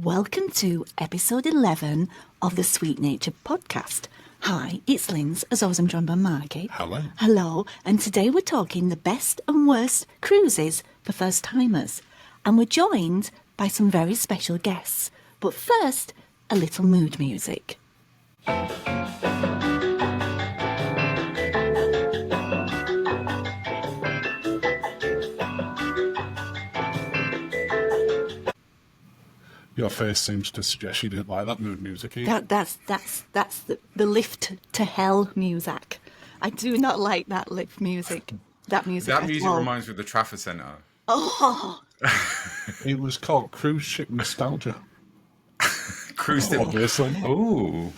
Welcome to episode 11 of the Sweet Nature podcast. Hi, it's Linz. As always, I'm joined by Margie. Hello. Hello. And today we're talking the best and worst cruises for first timers. And we're joined by some very special guests. But first, a little mood music. Your face seems to suggest you didn't like that mood music either. That's the lift to hell music. I do not like that lift music. That music reminds me of the Trafford Centre. Oh. It was called Cruise Ship Nostalgia. Cruise ship. Obviously. Ooh.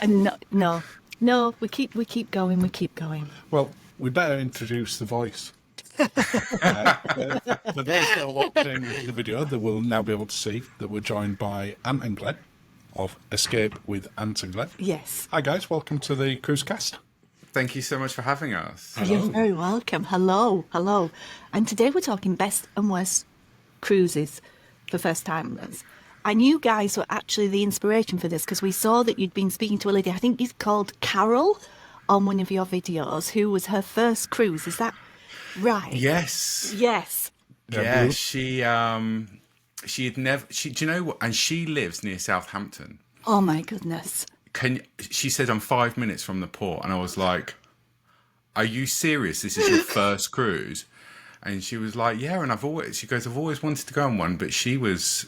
No. We keep going. Well, we better introduce the voice. For those that are watching the video, they will now be able to see that we're joined by Ant and Glenn of Escape with Ant and Glenn. Yes. Hi guys, welcome to the Cruise Cast. Thank you so much for having us. You're very welcome. Hello. And today we're talking best and worst cruises for first timers. And you guys were actually the inspiration for this because we saw that you'd been speaking to a lady, I think it's called Carol, on one of your videos, who was her first cruise. Is that right? Yes. Yeah, she had never. Do you know what? And she lives near Southampton. Oh my goodness. She said I'm 5 minutes from the port, and I was like, "Are you serious? This is your first cruise?" And she was like, "Yeah." And I've always wanted to go on one, but she was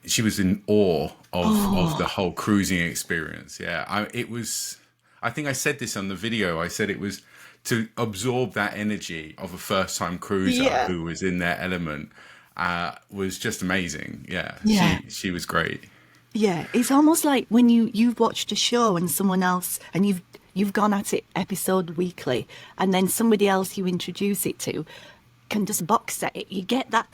in awe of the whole cruising experience. Yeah, I think I said this on the video. I said it was to absorb that energy of a first-time cruiser who was in their element was just amazing. Yeah. She was great. Yeah, it's almost like when you've watched a show and someone else, and you've gone at it episode weekly, and then somebody else you introduce it to can just box set it. You get that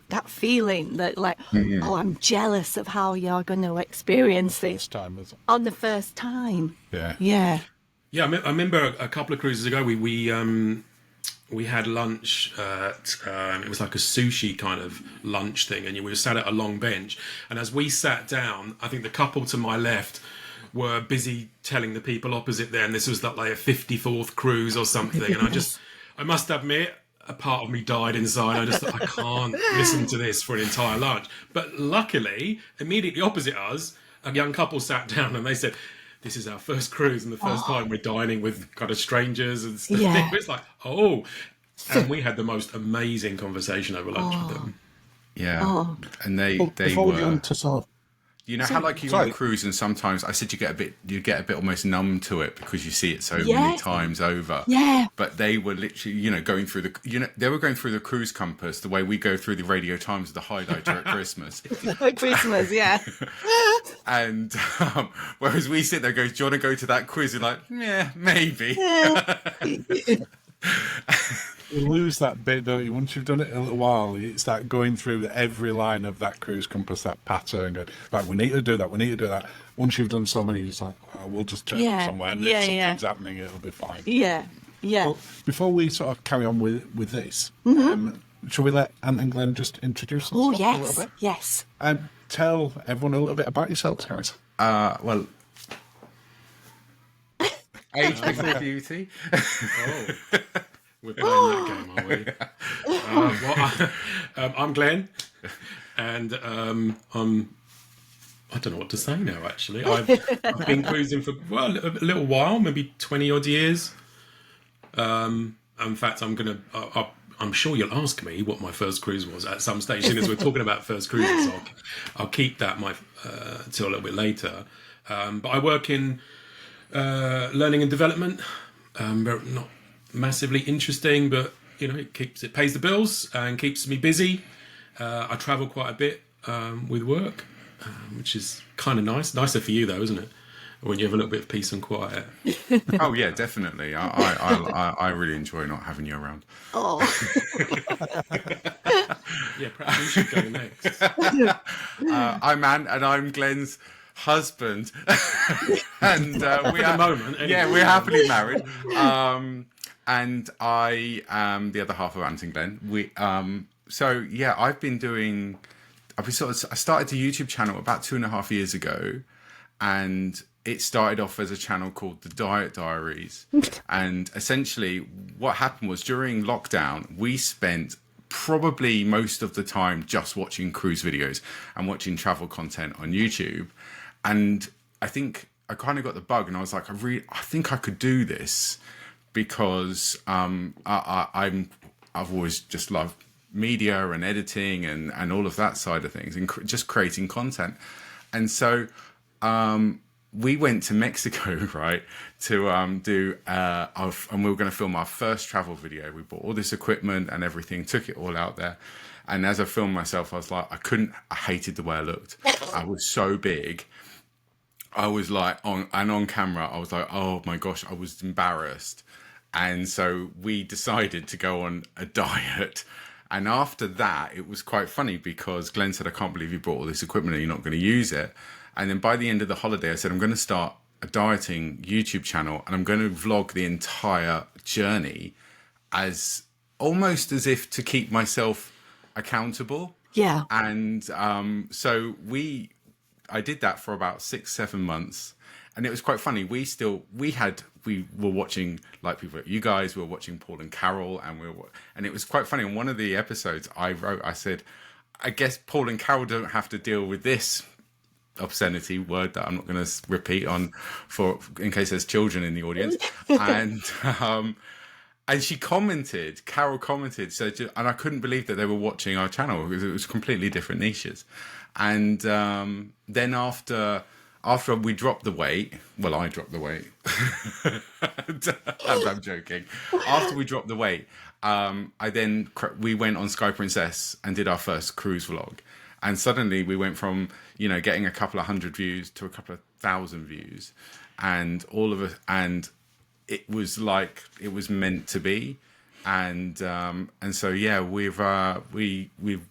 that feeling that like, oh, I'm jealous of how you're going to experience this on the first time. Yeah. Yeah, I remember a couple of cruises ago, we had lunch at, it was like a sushi kind of lunch thing, and we were sat at a long bench. And as we sat down, I think the couple to my left were busy telling the people opposite them this was like a 54th cruise or something. And I must admit, a part of me died inside. I just thought, I can't listen to this for an entire lunch. But luckily, immediately opposite us, a young couple sat down and they said, "This is our first cruise and the first time we're dining with kind of strangers and stuff." Yeah. It's like, oh. And we had the most amazing conversation over lunch with them. Yeah. And they before were... we get on to sort of... You know how like you're on a cruise and sometimes I said you get a bit almost numb to it because you see it so many times over. Yeah. But they were literally, going through they were going through the cruise compass the way we go through the Radio Times of the highlighter at Christmas. At Christmas, yeah. And whereas we sit there, go, "Do you want to go to that quiz?" You're like, "Yeah, maybe." You lose that bit, don't you? Once you've done it a little while, it's that going through every line of that cruise compass, that pattern, going, right, we need to do that. Once you've done so many, it's like, oh, we'll just turn up somewhere, and if something's happening, it'll be fine. Yeah. Well, before we sort of carry on with this, shall we let Ant and Glenn just introduce themselves a little bit? Yes. Tell everyone a little bit about yourselves, guys. Well, age before beauty. Oh. We're playing that game, are we? I'm Glenn, and I don't know what to say now, actually. I've been cruising for, a little while, maybe 20 odd years. In fact, I'm sure you'll ask me what my first cruise was at some stage. Seeing as we're talking about first cruises, so I'll keep that till a little bit later. But I work in learning and development. Not massively interesting, but it pays the bills and keeps me busy. I travel quite a bit with work, which is kind of nicer for you though, isn't it, when you have a little bit of peace and quiet? Oh yeah, definitely. I really enjoy not having you around. Oh. Yeah, perhaps we should go next. I'm Ant and I'm Glenn's husband. And we at the moment anyway. Yeah, we're happily married. And I am the other half of Ant and Glenn. I've been doing I started the YouTube channel about 2.5 years ago, and it started off as a channel called the Diet Diaries. And essentially what happened was during lockdown, we spent probably most of the time just watching cruise videos and watching travel content on YouTube. And I think I kind of got the bug, and I was like, I think I could do this, because I've always just loved media and editing and all of that side of things, and just creating content. And so we went to Mexico, right, to and we were going to film our first travel video. We bought all this equipment and everything, took it all out there. And as I filmed myself, I was like, I hated the way I looked. I was so big. I was like, on camera, I was like, oh my gosh, I was embarrassed. And so we decided to go on a diet. And after that, it was quite funny, because Glenn said, I can't believe you brought all this equipment and you're not going to use it. And then by the end of the holiday, I said, I'm going to start a dieting YouTube channel, and I'm going to vlog the entire journey, as almost as if to keep myself accountable. Yeah. And so I did that for about 6-7 months, and it was quite funny. We were watching, like people, you guys were watching Paul and Carol, and it was quite funny. In one of the episodes I said, I guess Paul and Carol don't have to deal with this obscenity word that I'm not going to repeat on in case there's children in the audience. And she commented, Carol commented, and I couldn't believe that they were watching our channel, because it was completely different niches. And then after we dropped the weight, well, I dropped the weight. I'm joking. After we dropped the weight, we went on Sky Princess and did our first cruise vlog. And suddenly we went from, getting a couple of 100 views to a couple of 1,000 views, and all of us, and it was like it was meant to be. And so yeah, we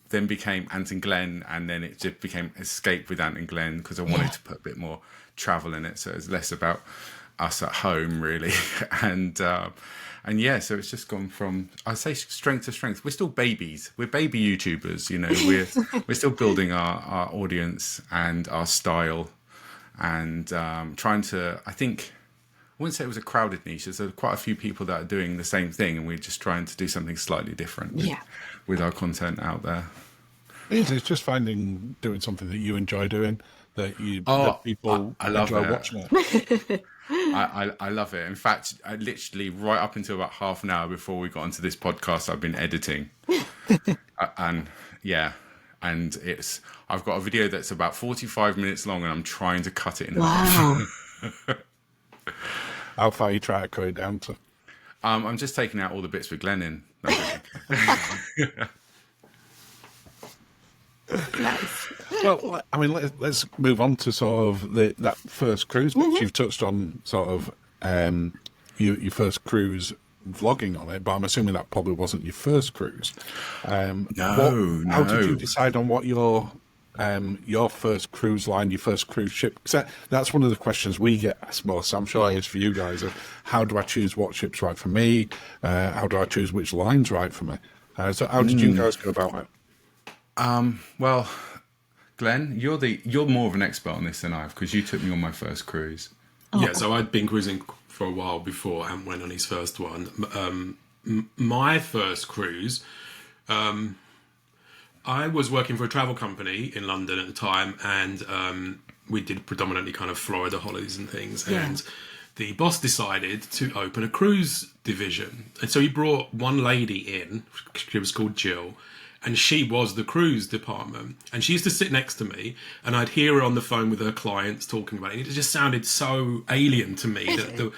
then became Ant and Glenn, and then it just became Escape with Ant and Glenn, because I wanted to put a bit more travel in it, so it's less about us at home, really. And yeah, so it's just gone from, I say, strength to strength. We're still babies. We're baby YouTubers, We're still building our audience and our style, and trying to, I wouldn't say it was a crowded niche. There's quite a few people that are doing the same thing, and we're just trying to do something slightly different with our content out there. It's just doing something that you enjoy doing, that people I love enjoy it. watching it. I love it. In fact, I literally, right up until about half an hour before we got onto this podcast, I've been editing. And I've got a video that's about 45 minutes long, and I'm trying to cut it in half. How far you try to cut it down to? I'm just taking out all the bits with Glenn in. Nice. Well, I mean, let's move on to sort of that first cruise. You've touched on sort of your first cruise vlogging on it, but I'm assuming that probably wasn't your first cruise. No. How did you decide on what your first cruise line, your first cruise ship? Because that's one of the questions we get asked most. I'm sure it is for you guys. Of how do I choose what ship's right for me? How do I choose which line's right for me? So how did you guys go about it? Well, Glenn, you're more of an expert on this than I have, because you took me on my first cruise. Yeah, so I'd been cruising for a while before Ant went on his first one. My first cruise, I was working for a travel company in London at the time, and we did predominantly kind of Florida holidays and things. Yeah. And the boss decided to open a cruise division. And so he brought one lady in, she was called Jill, and she was the cruise department. And she used to sit next to me, and I'd hear her on the phone with her clients talking about it. It just sounded so alien to me that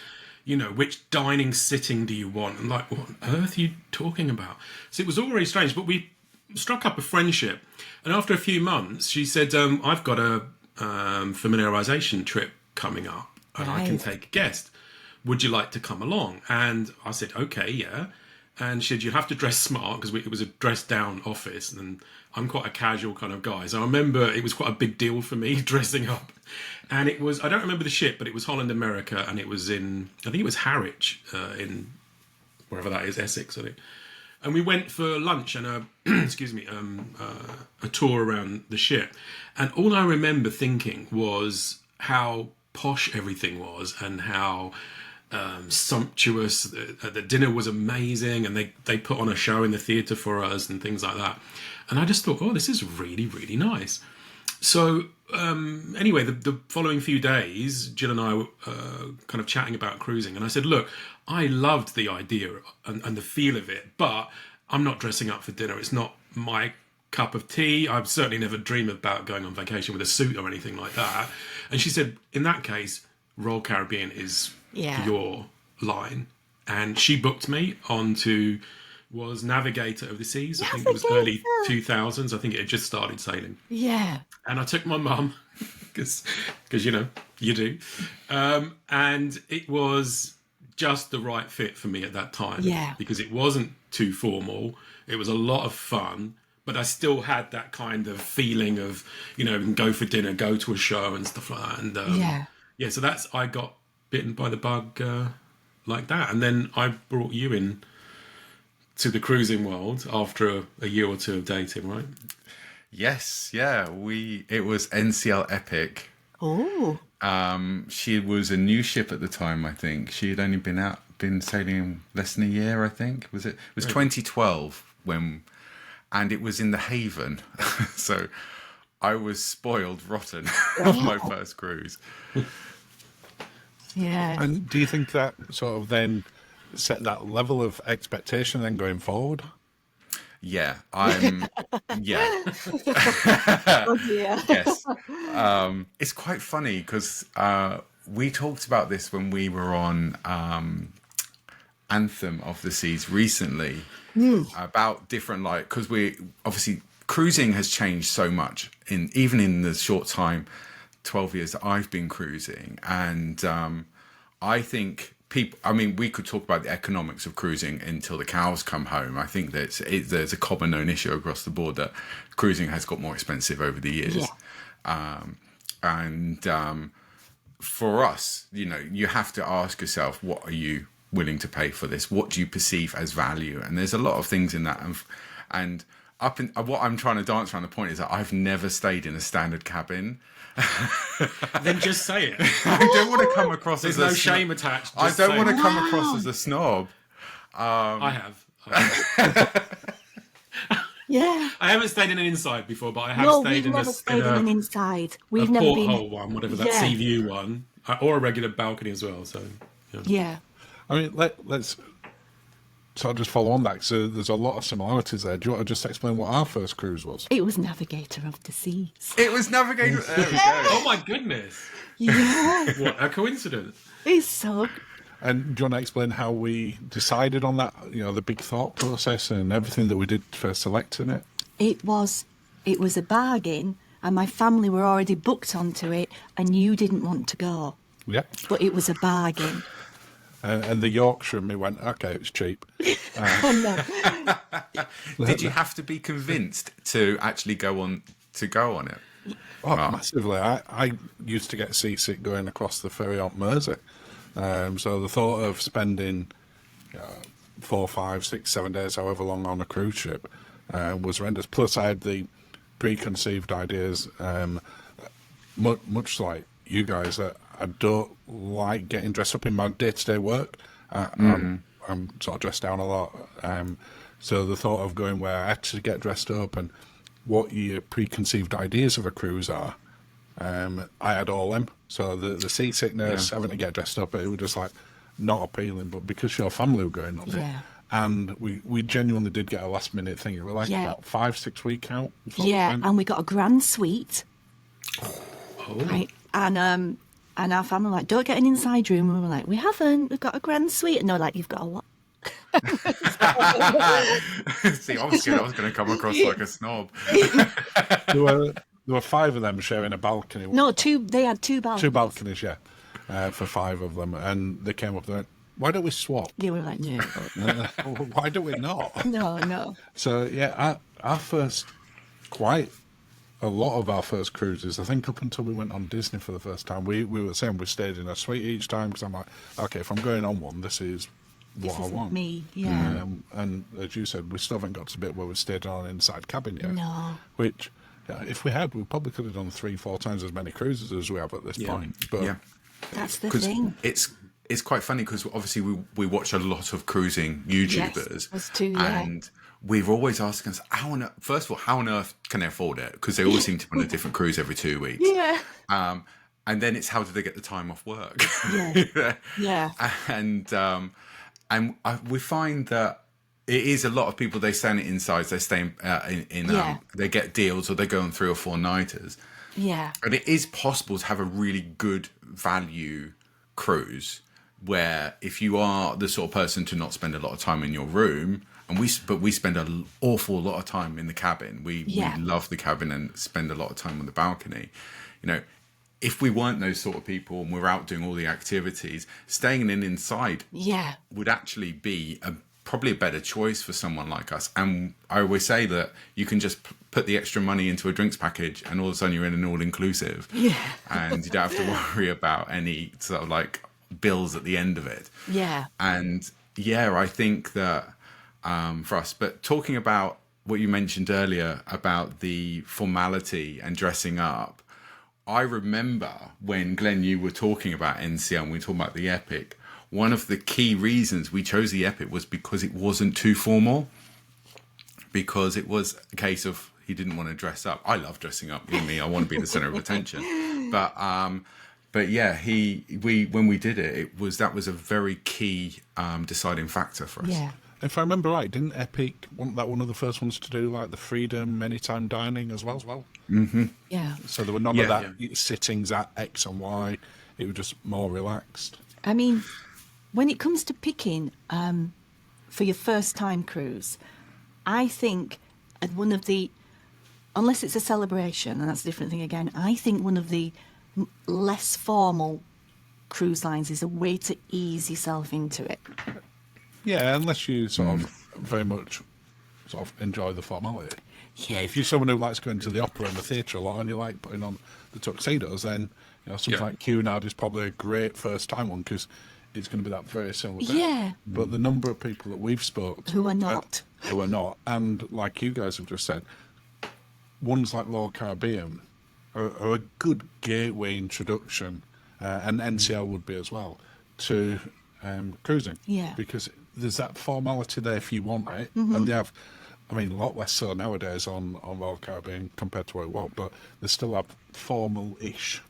which dining sitting do you want? And like, what on earth are you talking about? So it was all very strange, but we struck up a friendship. And after a few months, she said, I've got a familiarization trip coming up, and I can take a guest. Would you like to come along? And I said, okay, yeah. And she said, you'll have to dress smart, because it was a dress down office, and I'm quite a casual kind of guy. So I remember it was quite a big deal for me dressing up. And it was, I don't remember the ship, but it was Holland America, and it was I think it was Harwich, in wherever that is, Essex, I think. And we went for lunch and a excuse me, a tour around the ship. And all I remember thinking was how posh everything was and how sumptuous. The dinner was amazing, and they put on a show in the theatre for us and things like that. And I just thought, oh, this is really, really nice. So anyway, the following few days, Jill and I were kind of chatting about cruising, and I said, look, I loved the idea and the feel of it, but I'm not dressing up for dinner. It's not my cup of tea. I've certainly never dreamed about going on vacation with a suit or anything like that. And she said, in that case, Royal Caribbean is your line. And she booked me onto, was Navigator of the Seas. I think it was early 2000s. I think it had just started sailing. Yeah. And I took my mum, because you know, you do. And it was just the right fit for me at that time. Yeah. Because it wasn't too formal. It was a lot of fun. But I still had that kind of feeling of, you know, go for dinner, go to a show and stuff like that. And yeah, so I got bitten by the bug like that. And then I brought you in to the cruising world after a year or two of dating, right? Yes, yeah. It was NCL Epic. Oh. She was a new ship at the time, I think. She had only been sailing less than a year, I think. It was 2012 and it was in the Haven. So I was spoiled rotten on my first cruise. Yeah. And do you think that sort of then set that level of expectation then going forward? Yeah, yeah. Oh dear. Yes. It's quite funny because we talked about this when we were on Anthem of the Seas recently, about different, like, because we obviously cruising has changed so much even in the short time, 12 years that I've been cruising. And I think we could talk about the economics of cruising until the cows come home. I think that there's a common known issue across the board that cruising has got more expensive over the years. Yeah. For us, you know, you have to ask yourself, what are you willing to pay for this? What do you perceive as value? And there's a lot of things in that. And what I'm trying to dance around the point is that I've never stayed in a standard cabin. Then just say it. I don't want to come across There's as no shame attached. I don't want to come across as a snob. I have. Yeah. I haven't stayed in an inside before, but I have stayed in an inside. We've a never been porthole one, whatever that sea view one, or a regular balcony as well. So yeah. I mean, let's sort of just follow on that. So there's a lot of similarities there. Do you want to just explain what our first cruise was? It was Navigator of the Seas. It was Navigator. There we go. Oh my goodness! Yeah. What a coincidence! It's so. And do you want to explain how we decided on that? You know, the big thought process and everything that we did for selecting it. It was a bargain, and my family were already booked onto it, and you didn't want to go. Yeah. But it was a bargain. And the Yorkshire in me went, okay, it's cheap. Oh, no. Did you have to be convinced to actually go on it? Oh, massively. I used to get seasick going across the ferry on Mersey. So the thought of spending 4, 5, 6, 7 days, however long, on a cruise ship was horrendous. Plus, I had the preconceived ideas, much like you guys, that I don't like getting dressed up in my day-to-day work. I'm sort of dressed down a lot. So the thought of going where I actually get dressed up and what your preconceived ideas of a cruise are, I had all them. So the seasickness, having to get dressed up, it was just like not appealing. But because your family were going on it, and we genuinely did get a last minute thing. It was like about 5, 6 weeks out. Yeah, and we got a grand suite. Right, and our family were like, don't get an inside room. And we were like, we haven't. We've got a grand suite. And they're like, you've got a what? See, I was scared I was going to come across like a snob. There were 5 of them sharing a balcony. No, 2. They had 2 balconies. 2 balconies, for 5 of them. And they came up and went, why don't we swap? They were like, no. Why do we not? No. So, our first, quite a lot of our first cruises, I think up until we went on Disney for the first time, we were saying we stayed in a suite each time, because I'm like, okay, if I'm going on one, this is this what I isn't want. me. Yeah. And as you said, we still haven't got to the bit where we stayed on an inside cabin yet. No. Which, if we had, we probably could have done 3-4 times as many cruises as we have at this point. But Yeah. That's the Because thing. it's quite funny because obviously we watch a lot of cruising YouTubers, Yes, us too, yeah. and we've always asked us, first of all, how on earth can they afford it? Because they always seem to be on a different cruise every 2 weeks. Yeah. And then it's how do they get the time off work? Yeah. Yeah. And we find that it is a lot of people. They stay in insides. They stay in they get deals, or they go on 3 or 4 nighters. Yeah. And it is possible to have a really good value cruise where if you are the sort of person to not spend a lot of time in your room, and we spend an awful lot of time in the cabin. We love the cabin and spend a lot of time on the balcony. You know, if we weren't those sort of people and we're out doing all the activities, staying in an inside would actually be probably a better choice for someone like us. And I always say that you can just put the extra money into a drinks package and all of a sudden you're in an all-inclusive. Yeah. And you don't have to worry about any sort of like bills at the end of it. Yeah. And I think that for us, but talking about what you mentioned earlier about the formality and dressing up, I remember when Glenn, you were talking about NCL and we were talking about the Epic, one of the key reasons we chose the Epic was because it wasn't too formal, because it was a case of he didn't want to dress up. I love dressing up, you know me, I want to be the center of attention. But yeah, when we did it, that was a very key deciding factor for us. Yeah. if I remember right, didn't Epic want that one of the first ones to do like the freedom anytime dining as well? Mm-hmm. Yeah. So there were none of that sittings at X and Y. It was just more relaxed. I mean, when it comes to picking for your first time cruise, I think one of the, unless it's a celebration, and that's a different thing again, I think one of the less formal cruise lines is a way to ease yourself into it. Yeah, unless you sort of very much sort of enjoy the formality. Yeah, if you're someone who likes going to the opera and the theatre a lot and you like putting on the tuxedos, then something like Cunard is probably a great first time one because it's going to be that very similar bit. Yeah. But the number of people that we've spoke to Who are not. And like you guys have just said, ones like Lower Caribbean are a good gateway introduction, and NCL would be as well, to cruising. Yeah. Because there's that formality there if you want it, and they have, I mean, a lot less so nowadays on Royal Caribbean compared to what it was, but they still have formal-ish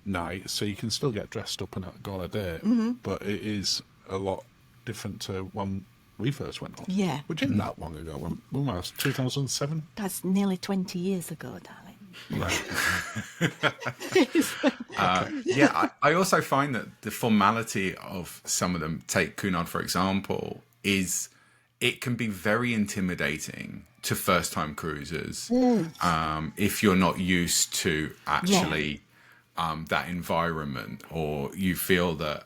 night, so you can still get dressed up and go on a date, but it is a lot different to when we first went on. Yeah. Which isn't that long ago. When was 2007? That's nearly 20 years ago, darling. Right. I also find that the formality of some of them, take Cunard for example, is it can be very intimidating to first time cruisers if you're not used to actually that environment, or you feel that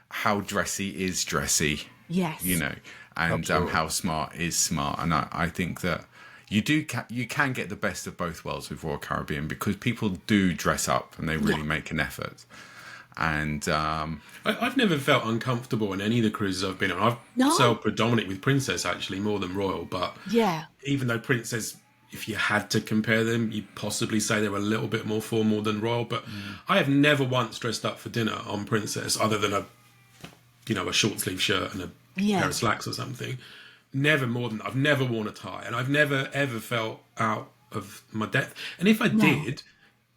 how dressy is dressy. Yes. And how smart is smart. And I think that you can get the best of both worlds with Royal Caribbean because people do dress up and they really make an effort. And I've never felt uncomfortable in any of the cruises I've been on. I've sailed predominantly with Princess, actually, more than Royal. But even though Princess, if you had to compare them, you'd possibly say they were a little bit more formal than Royal. But I have never once dressed up for dinner on Princess, other than a short sleeve shirt and a pair of slacks or something. Never more than I've never worn a tie, and I've never ever felt out of my depth. And if I did,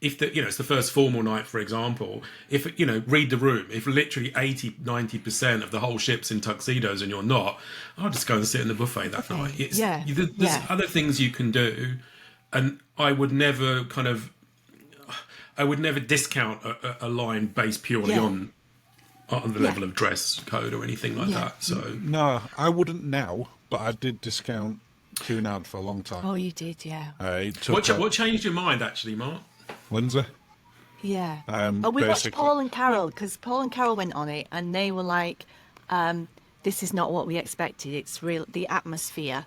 if it's the first formal night, for example, if read the room, if literally 80-90% of the whole ship's in tuxedos and you're not, I'll just go and sit in the buffet that night. There's other things you can do, and I would never discount a line based purely on the level of dress code or anything like that. So no, I wouldn't now, but I did discount Cunard for a long time. Oh, you did, yeah. What changed your mind, actually, Mark? Lindsay? Yeah. We watched Paul and Carol, because Paul and Carol went on it, and they were like, this is not what we expected. It's real, the atmosphere.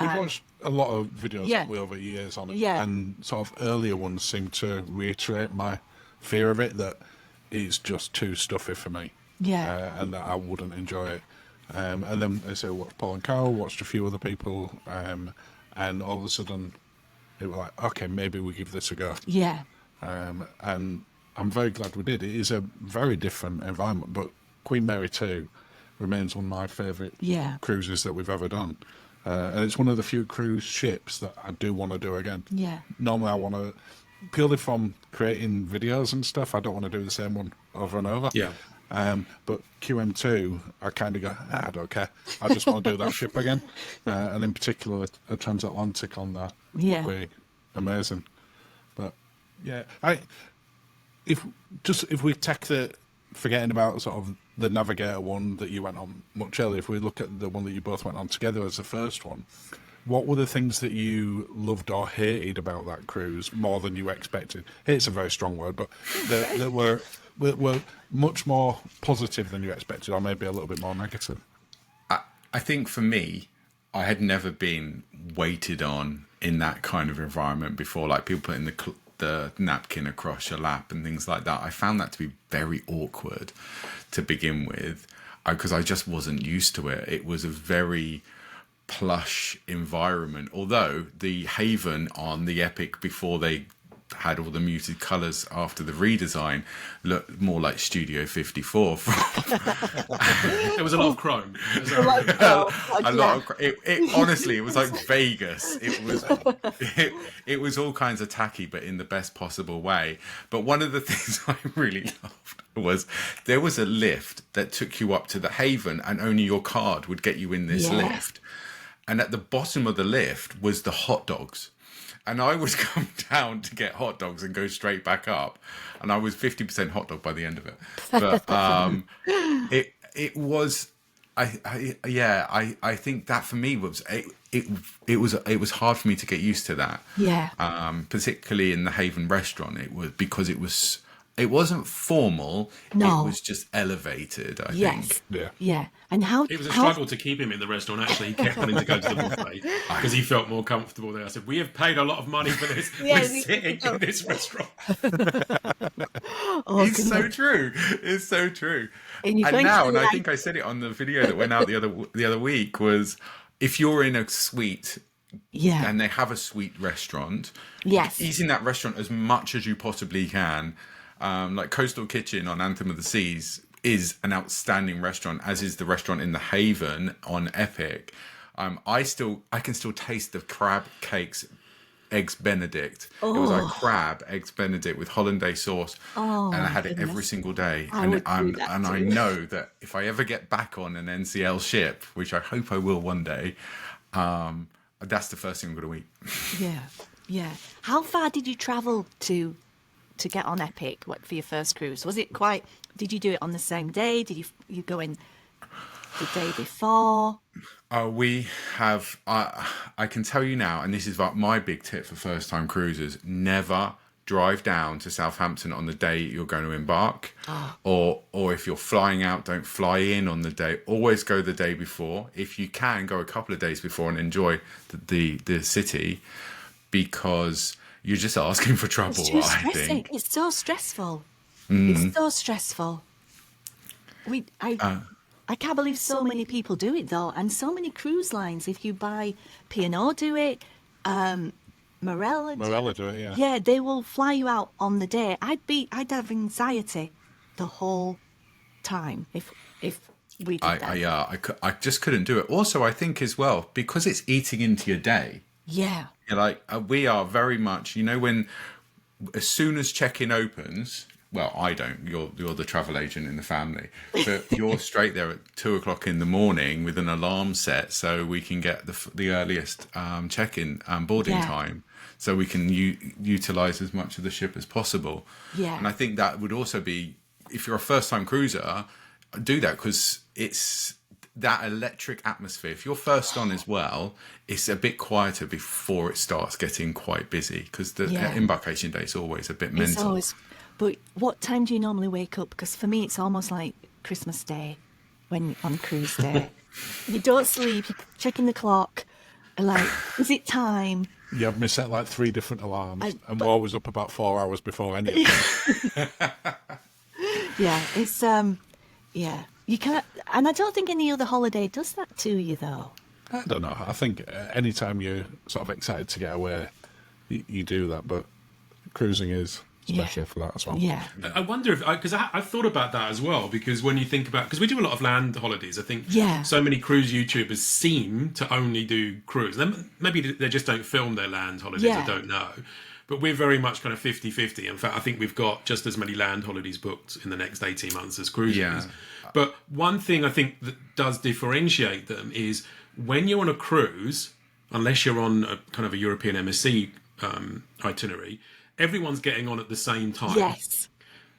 We've watched a lot of videos over years on it, and sort of earlier ones seem to reiterate my fear of it, that it's just too stuffy for me. Yeah. And that I wouldn't enjoy it. And then I say, watched Paul and Carol, watched a few other people, and all of a sudden, it was like, okay, maybe we give this a go. Yeah. And I'm very glad we did. It is a very different environment, but Queen Mary 2 remains one of my favourite cruises that we've ever done. And it's one of the few cruise ships that I do want to do again. Yeah. Normally I want to, purely from creating videos and stuff, I don't want to do the same one over and over. Yeah. But QM2, I kind of go, I don't care. I just want to do that ship again. And in particular, a transatlantic on that would be amazing. But yeah, if we take forgetting about sort of the Navigator one that you went on much earlier, if we look at the one that you both went on together as the first one, what were the things that you loved or hated about that cruise more than you expected? Hate's a very strong word, but that were much more positive than you expected, or maybe a little bit more negative? I think for me, I had never been waited on in that kind of environment before, like people putting the napkin across your lap and things like that. I found that to be very awkward to begin with, because I just wasn't used to it. It was a very plush environment, although the haven on the Epic before they had all the muted colours after the redesign looked more like Studio 54. There was a lot of chrome. A lot of it honestly, it was like Vegas. It was all kinds of tacky, but in the best possible way. But one of the things I really loved was there was a lift that took you up to the haven, and only your card would get you in this lift. And at the bottom of the lift was the hot dogs. And I would come down to get hot dogs and go straight back up. And I was 50% hot dog by the end of it. But it was, I think that for me was, it was hard for me to get used to that. Yeah. Particularly in the Haven restaurant. It was because it wasn't formal. No. It was just elevated, I think. Yeah. And how it was a struggle to keep him in the restaurant. Actually, he kept wanting to go to the buffet because he felt more comfortable there. I said, "We have paid a lot of money for this. We're sitting in this restaurant." It's so true. It's so true. And I think I said it on the video that went out the other week, was if you're in a suite. Yeah. And they have a suite restaurant. Yes. Eat in that restaurant as much as you possibly can. Like Coastal Kitchen on Anthem of the Seas is an outstanding restaurant, as is the restaurant in the Haven on Epic. I can still taste the crab cakes, eggs Benedict. It was like crab, eggs Benedict with hollandaise sauce, and I had it every single day. I know that if I ever get back on an NCL ship, which I hope I will one day, that's the first thing I'm going to eat. Yeah. How far did you travel to get on Epic for your first cruise? Was it quite? Did you do it on the same day? Did you go in the day before? We have. I can tell you now, and this is like my big tip for first-time cruisers: never drive down to Southampton on the day you're going to embark, or if you're flying out, don't fly in on the day. Always go the day before. If you can, go a couple of days before and enjoy the city, because you're just asking for trouble. I think it's so stressful. It's so stressful. I can't believe so many people do it though, and so many cruise lines. If you buy P&O, do it. Marella do it, yeah. Yeah, they will fly you out on the day. I'd have anxiety the whole time if we did that. I just couldn't do it. Also, I think as well, because it's eating into your day. Yeah. Like we are very much, when as soon as check-in opens, well, I don't. You're the travel agent in the family, but you're straight there at 2:00 in the morning with an alarm set, so we can get the earliest check-in boarding time, so we can utilize as much of the ship as possible. Yeah, and I think that would also be, if you're a first-time cruiser, do that, because it's that electric atmosphere. If you're first on as well, it's a bit quieter before it starts getting quite busy, because the embarkation day is always a bit mental. But what time do you normally wake up? Because for me, it's almost like Christmas Day when on cruise day. You don't sleep, you're checking the clock, like, is it time? You have me set like 3 different alarms, and we're always up about 4 hours before anything. Yeah, it's, You can't, and I don't think any other holiday does that to you, though. I don't know. I think anytime you're sort of excited to get away, you do that. But cruising is special for that as well. Yeah. I wonder if, because I've thought about that as well, because when you think about, because we do a lot of land holidays, I think so many cruise YouTubers seem to only do cruise. Maybe they just don't film their land holidays, I don't know. But we're very much kind of 50-50. In fact, I think we've got just as many land holidays booked in the next 18 months as cruises. Yeah. But one thing I think that does differentiate them is when you're on a cruise, unless you're on a kind of a European MSC itinerary, everyone's getting on at the same time. Yes.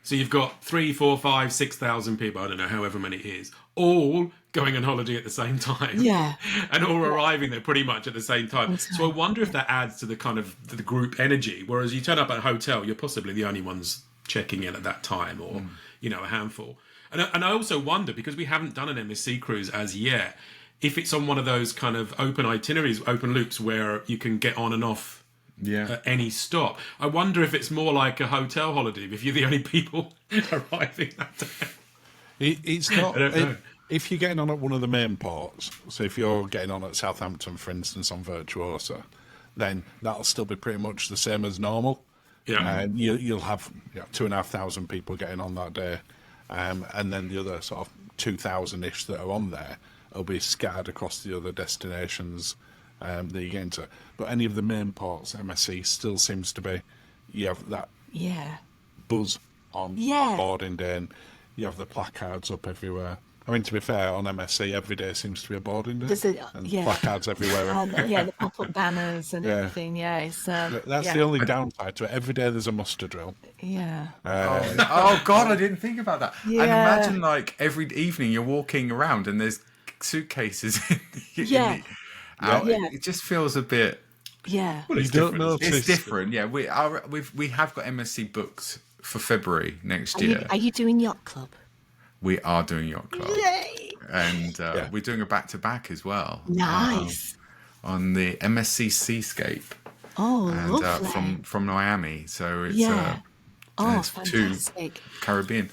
So you've got 3, 4, 5, 6,000 people, I don't know, however many it is, all going on holiday at the same time. Yeah. And all arriving there pretty much at the same time. So I wonder if that adds to the kind of the group energy. Whereas you turn up at a hotel, you're possibly the only ones checking in at that time, or, a handful. And I also wonder, because we haven't done an MSC cruise as yet, if it's on one of those kind of open itineraries, open loops where you can get on and off at any stop. I wonder if it's more like a hotel holiday if you're the only people arriving that day. It's not. I don't know. If you're getting on at one of the main ports, so if you're getting on at Southampton, for instance, on Virtuosa, then that'll still be pretty much the same as normal. Yeah. And you'll have 2,500 people getting on that day. And then the other sort of 2,000-ish that are on there will be scattered across the other destinations that you get into. But any of the main ports, MSC, still seems to be, you have that buzz on boarding day, and you have the placards up everywhere. I mean, to be fair, on MSC, every day seems to be a boarding day. And placards everywhere. The pop-up banners and everything, it's... That's the only downside to it. Every day there's a muster drill. Yeah. Oh God, I didn't think about that. Yeah. And imagine like every evening you're walking around and there's suitcases out. It just feels a bit. Yeah. Well, You don't notice. It's different. Yeah, we have got MSC booked for February next year. Are you doing Yacht Club? We are doing Yacht Club. Yay! And we're doing a back-to-back as well. Nice. On the MSC Seascape. Oh, And lovely. from Miami. So it's it's fantastic. to Caribbean.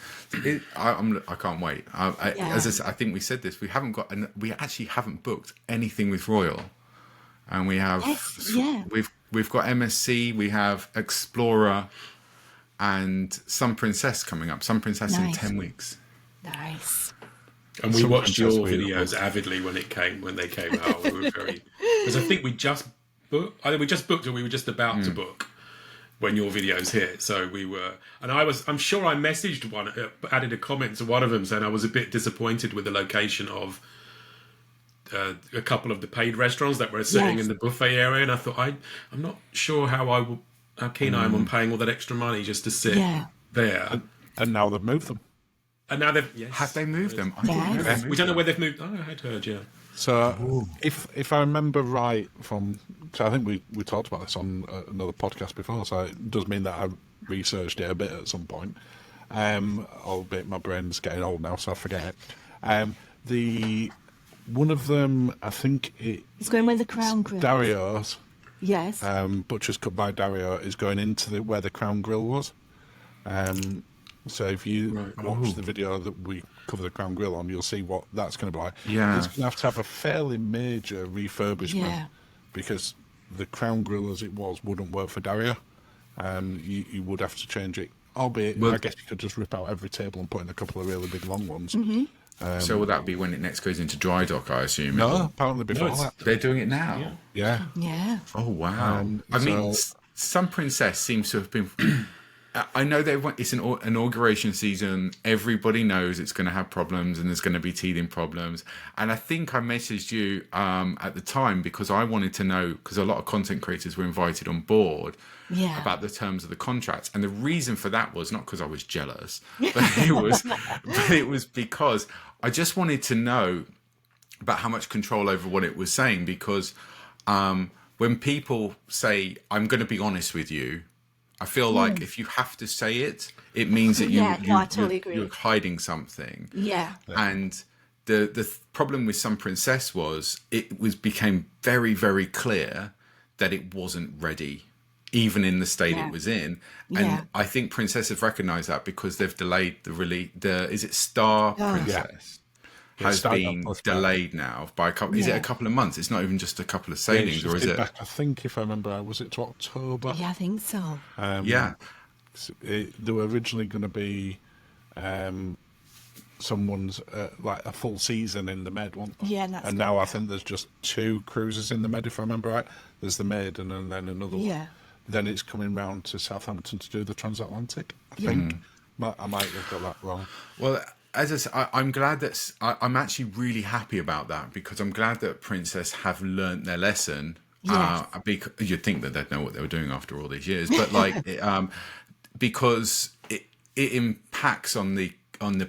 I can't wait. As I said, I think we said this. We actually haven't booked anything with Royal, and we have we've got MSC, we have Explorer, and Sun Princess coming up. Sun Princess in 10 weeks. Nice. And we watched your Princess videos avidly when they came out. We were very, because I think we just booked. Either we just booked or we were just about to book when your videos hit. So we were, and I'm sure I messaged one, added a comment to one of them saying I was a bit disappointed with the location of a couple of the paid restaurants that were sitting in the buffet area, and I thought I'm not sure how keen I am on paying all that extra money just to sit there. And now they've moved them. And now Have they moved them? I Yes. didn't know they moved We don't know them. where they've moved. Oh, I had heard, So if I remember right so I think we talked about this on another podcast before, so it does mean that I researched it a bit at some point. Albeit my brain's getting old now, so I forget it. One of them, I think It's going where the Crown Grill. Dario's, Yes. Butcher's Cut by Dario, is going into where the Crown Grill was. So if you watch the video that we cover the Crown Grill on, you'll see what that's going to be like. Yeah. It's going to have a fairly major refurbishment because the Crown Grill as it was wouldn't work for Dario. You would have to change it. Albeit, I guess you could just rip out every table and put in a couple of really big long ones. So will that be when it next goes into dry dock, I assume? No, apparently before that. They're doing it now. Yeah. Yeah. Oh wow! I mean, Sun Princess seems to have been. I know it's an inauguration season. Everybody knows it's going to have problems and there's going to be teething problems. And I think I messaged you at the time because I wanted to know, because a lot of content creators were invited on board about the terms of the contract. And the reason for that was not because I was jealous, but it was because I just wanted to know about how much control over what it was saying. Because when people say, I'm going to be honest with you, I feel like if you have to say it, it means that I totally agree. you're hiding something. Yeah. And the problem with Sun Princess was became very, very clear that it wasn't ready, even in the state it was in. And I think Princess have recognised that because they've delayed the release. Is it Star Princess? has started been off delayed now by a couple. Is it a couple of months? It's not even just a couple of sailings, or is it? back, I think, if I remember, was it to October? Yeah, I think so. Yeah. They were originally going to be someone's like a full season in the Med one. Yeah, and that's now I think there's just 2 cruises in the Med, if I remember right. There's the Maiden and then another one. Then it's coming round to Southampton to do the transatlantic. I think I might have got that wrong. Well, as I said, I'm glad that I'm actually really happy about that, because I'm glad that Princess have learnt their lesson. Yes. Because you'd think that they'd know what they were doing after all these years, but like, because it impacts on the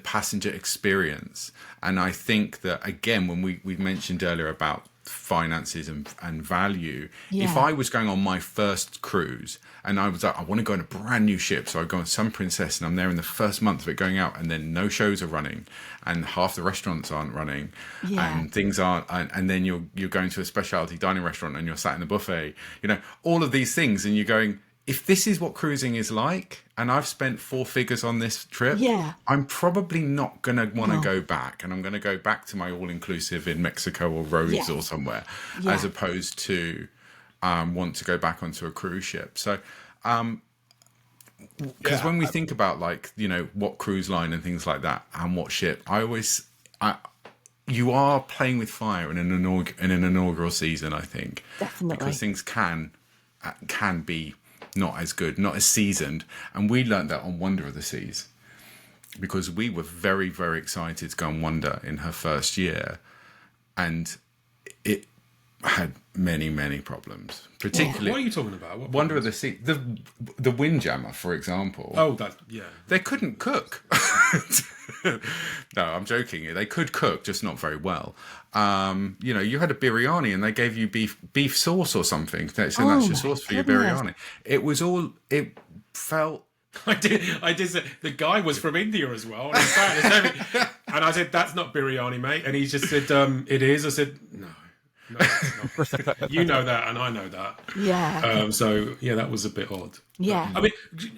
passenger experience. And I think that, again, when we mentioned earlier about finances and value, if I was going on my first cruise and I was like, I want to go on a brand new ship, so I go on Sun Princess and I'm there in the first month of it going out, and then no shows are running and half the restaurants aren't running and things aren't, and then you're going to a specialty dining restaurant and you're sat in the buffet, all of these things, and you're going, if this is what cruising is like, and I've spent 4 figures on this trip, I'm probably not going to want to go back. And I'm going to go back to my all-inclusive in Mexico or Rhodes or somewhere, as opposed to want to go back onto a cruise ship. So, because when we think about, like, what cruise line and things like that and what ship, you are playing with fire in an inaugural season, I think. Definitely. Because things can be not as good, not as seasoned. And we learned that on Wonder of the Seas, because we were very, very excited to go on Wonder in her first year. And it had many, many problems. Particularly, what are you talking about? What Wonder of the Sea, the Windjammer, for example. Oh, they couldn't cook. No, I'm joking. They could cook, just not very well. You had a biryani and they gave you beef sauce or something. So that's your sauce for your biryani. It felt. I did say the guy was from India as well. And I said, that's not biryani, mate. And he just said, it is. I said, no, it's not. You know that, and I know that. Yeah. So that was a bit odd. Yeah. I mean,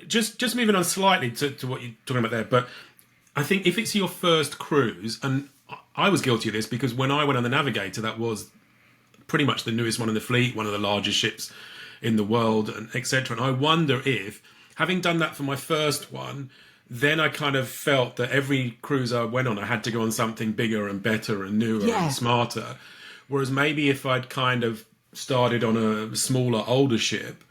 just moving on slightly to what you're talking about there, but I think if it's your first cruise, and I was guilty of this because when I went on the Navigator, that was pretty much the newest one in the fleet, one of the largest ships in the world, and etc. And I wonder if, having done that for my first one, then I kind of felt that every cruise I went on, I had to go on something bigger and better and newer and smarter. Whereas maybe if I'd kind of started on a smaller, older ship,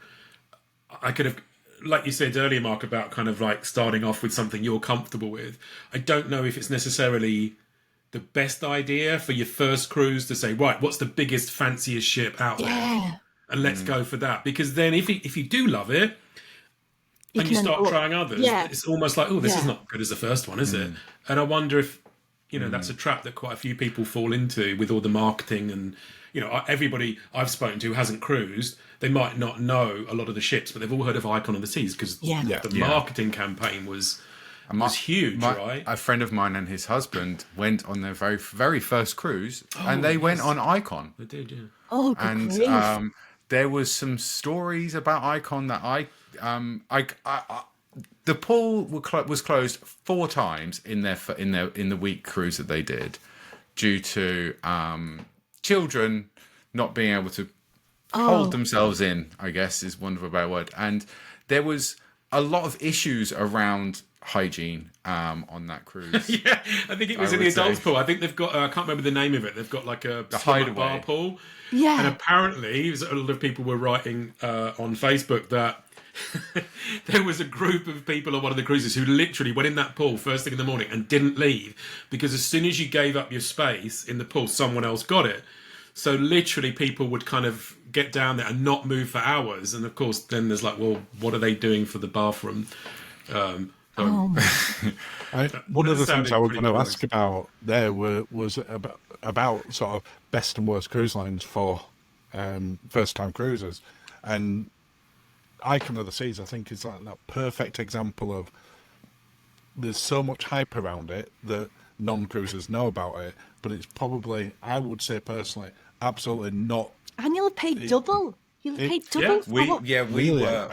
I could have, like you said earlier, Mark, about kind of like starting off with something you're comfortable with. I don't know if it's necessarily the best idea for your first cruise to say, right, what's the biggest, fanciest ship out there? And let's go for that. Because then if you do love it, and you start trying others, it's almost like, oh, this is not as good as the first one, is it? And I wonder if, that's a trap that quite a few people fall into with all the marketing and, everybody I've spoken to who hasn't cruised, they might not know a lot of the ships, but they've all heard of Icon of the Seas because the marketing campaign was huge, right? A friend of mine and his husband went on their very, very first cruise, and they went on Icon. They did, yeah. Oh, good grief. There was some stories about Icon that the pool was closed 4 times in the week cruise that they did, due to children not being able to hold themselves in, I guess is one of a better word. And there was a lot of issues around hygiene on that cruise. Yeah, I think it was in the adults pool. I think they've got, I can't remember the name of it. They've got like a hideaway bar pool. Yeah. And apparently, a lot of people were writing on Facebook that there was a group of people on one of the cruises who literally went in that pool first thing in the morning and didn't leave, because as soon as you gave up your space in the pool, someone else got it. So literally people would kind of get down there and not move for hours. And of course, then there's like, well, what are they doing for the bathroom? One of the things I was going to ask about there was about sort of best and worst cruise lines for first-time cruisers. And Icon of the Seas, I think, is like that perfect example of there's so much hype around it that non-cruisers know about it, but it's probably, I would say personally, absolutely not. And you'll pay double. You'll pay double. We were.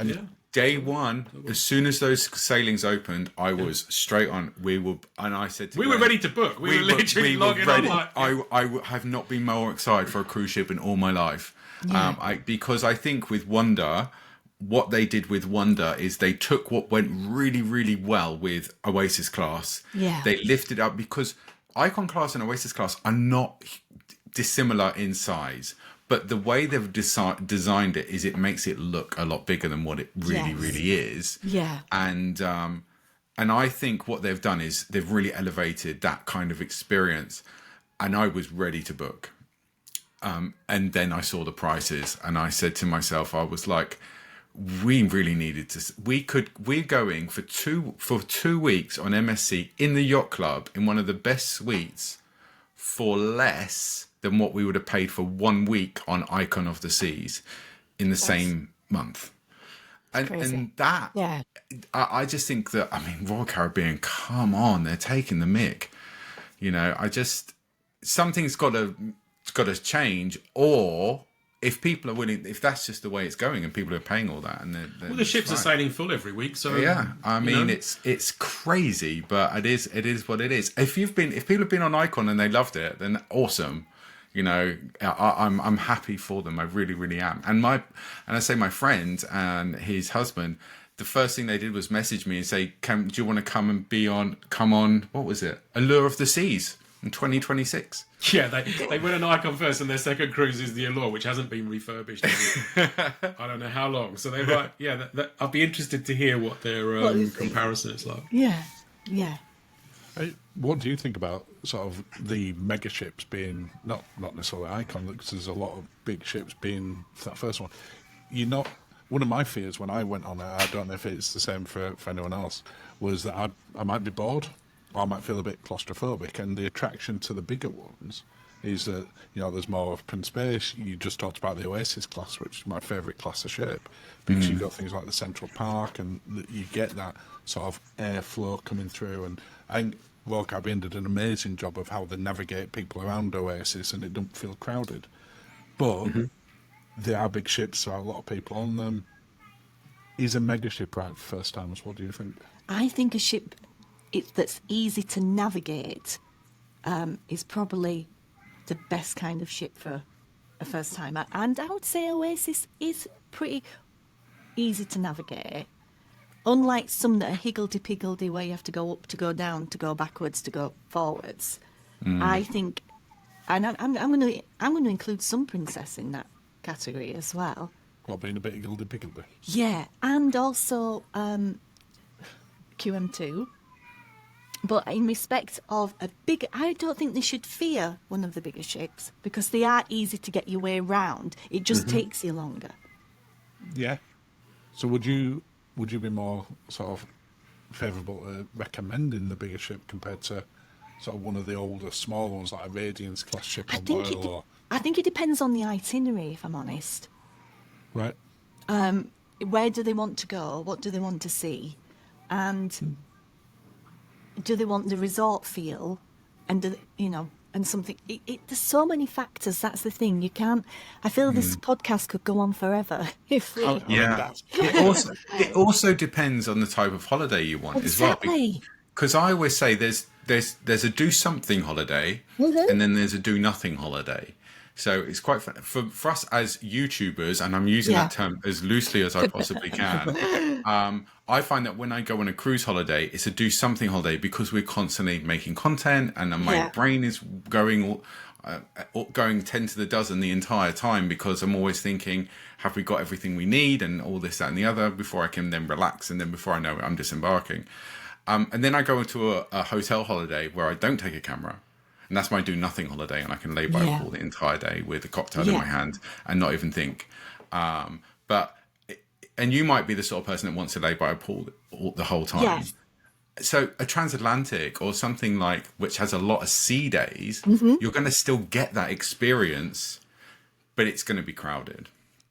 Day one, as soon as those sailings opened, I was straight on. And I said to We were Glenn, ready to book. We were literally logging on like... I have not been more excited for a cruise ship in all my life. Yeah. Because I think with Wonder, what they did with Wonder is they took what went really, really well with Oasis Class. Yeah. They lifted up, because Icon Class and Oasis Class are not dissimilar in size. But the way they've designed it is it makes it look a lot bigger than what it really, Yes. really is. Yeah. And I think what they've done is they've really elevated that kind of experience. And I was ready to book. And then I saw the prices, and I said to myself, I was like, we really needed to. We're going for 2 weeks on MSC in the yacht club in one of the best suites for less than what we would have paid for 1 week on Icon of the Seas in the same month. And that, Yeah. I just think that, I mean, Royal Caribbean, come on, they're taking the mick. You know, something's got to change, or if people are willing, if that's just the way it's going and people are paying all that, and Well, the ships are sailing full every week, so yeah. I mean, it's crazy, but it is what it is. If people have been on Icon and they loved it, then awesome. You know, I'm happy for them. I really, really am. And I say my friend and his husband, the first thing they did was message me and say, do you want to come on, what was it? Allure of the Seas in 2026. Yeah, they went on Icon first, and their second cruise is the Allure, which hasn't been refurbished in I don't know how long. So they're like, yeah, I'll be interested to hear what their comparison is like. Yeah. Yeah. What do you think about sort of the mega ships being not necessarily Icon, because there's a lot of big ships being that first one? One of my fears when I went on it, I don't know if it's the same for anyone else, was that I might be bored, or I might feel a bit claustrophobic. And the attraction to the bigger ones is that, you know, there's more open space. You just talked about the Oasis class, which is my favourite class of ship, because you've got things like the Central Park, and you get that sort of airflow coming through. And I think Royal Caribbean did an amazing job of how they navigate people around Oasis, and it don't feel crowded. But they are big ships, so a lot of people on them. Is a mega ship right for first timers? What do you think? I think a ship that's easy to navigate is probably the best kind of ship for a first timer. And I would say Oasis is pretty easy to navigate. Unlike some that are higgledy-piggledy, where you have to go up, to go down, to go backwards, to go forwards. I think, and I'm going to include some Princess in that category as well. Well, being a bit higgledy-piggledy. Yeah, and also QM2. But in respect of I don't think they should fear one of the bigger ships, because they are easy to get your way around. It just takes you longer. Yeah. So would you be more sort of favourable to recommending the bigger ship compared to sort of one of the older, smaller ones like a Radiance class ship on Royal? I think it depends on the itinerary, if I'm honest. Right. Where do they want to go? What do they want to see? And do they want the resort feel? And and something. There's so many factors. That's the thing. You can't. I feel this podcast could go on forever. If we, It also depends on the type of holiday you want as well. Because I always say there's a do something holiday, and then there's a do nothing holiday. So it's quite fun for us as YouTubers, and I'm using that term as loosely as I possibly can. I find that when I go on a cruise holiday, it's a do something holiday, because we're constantly making content, and my brain is going 10 to the dozen the entire time, because I'm always thinking, have we got everything we need, and all this, that, and the other, before I can then relax, and then before I know it, I'm disembarking. And then I go into a hotel holiday where I don't take a camera. And that's my do nothing holiday, and I can lay by a pool the entire day with a cocktail in my hand and not even think. And you might be the sort of person that wants to lay by a pool the whole time. Yes. So a transatlantic or something like which has a lot of sea days, you're going to still get that experience, but it's going to be crowded.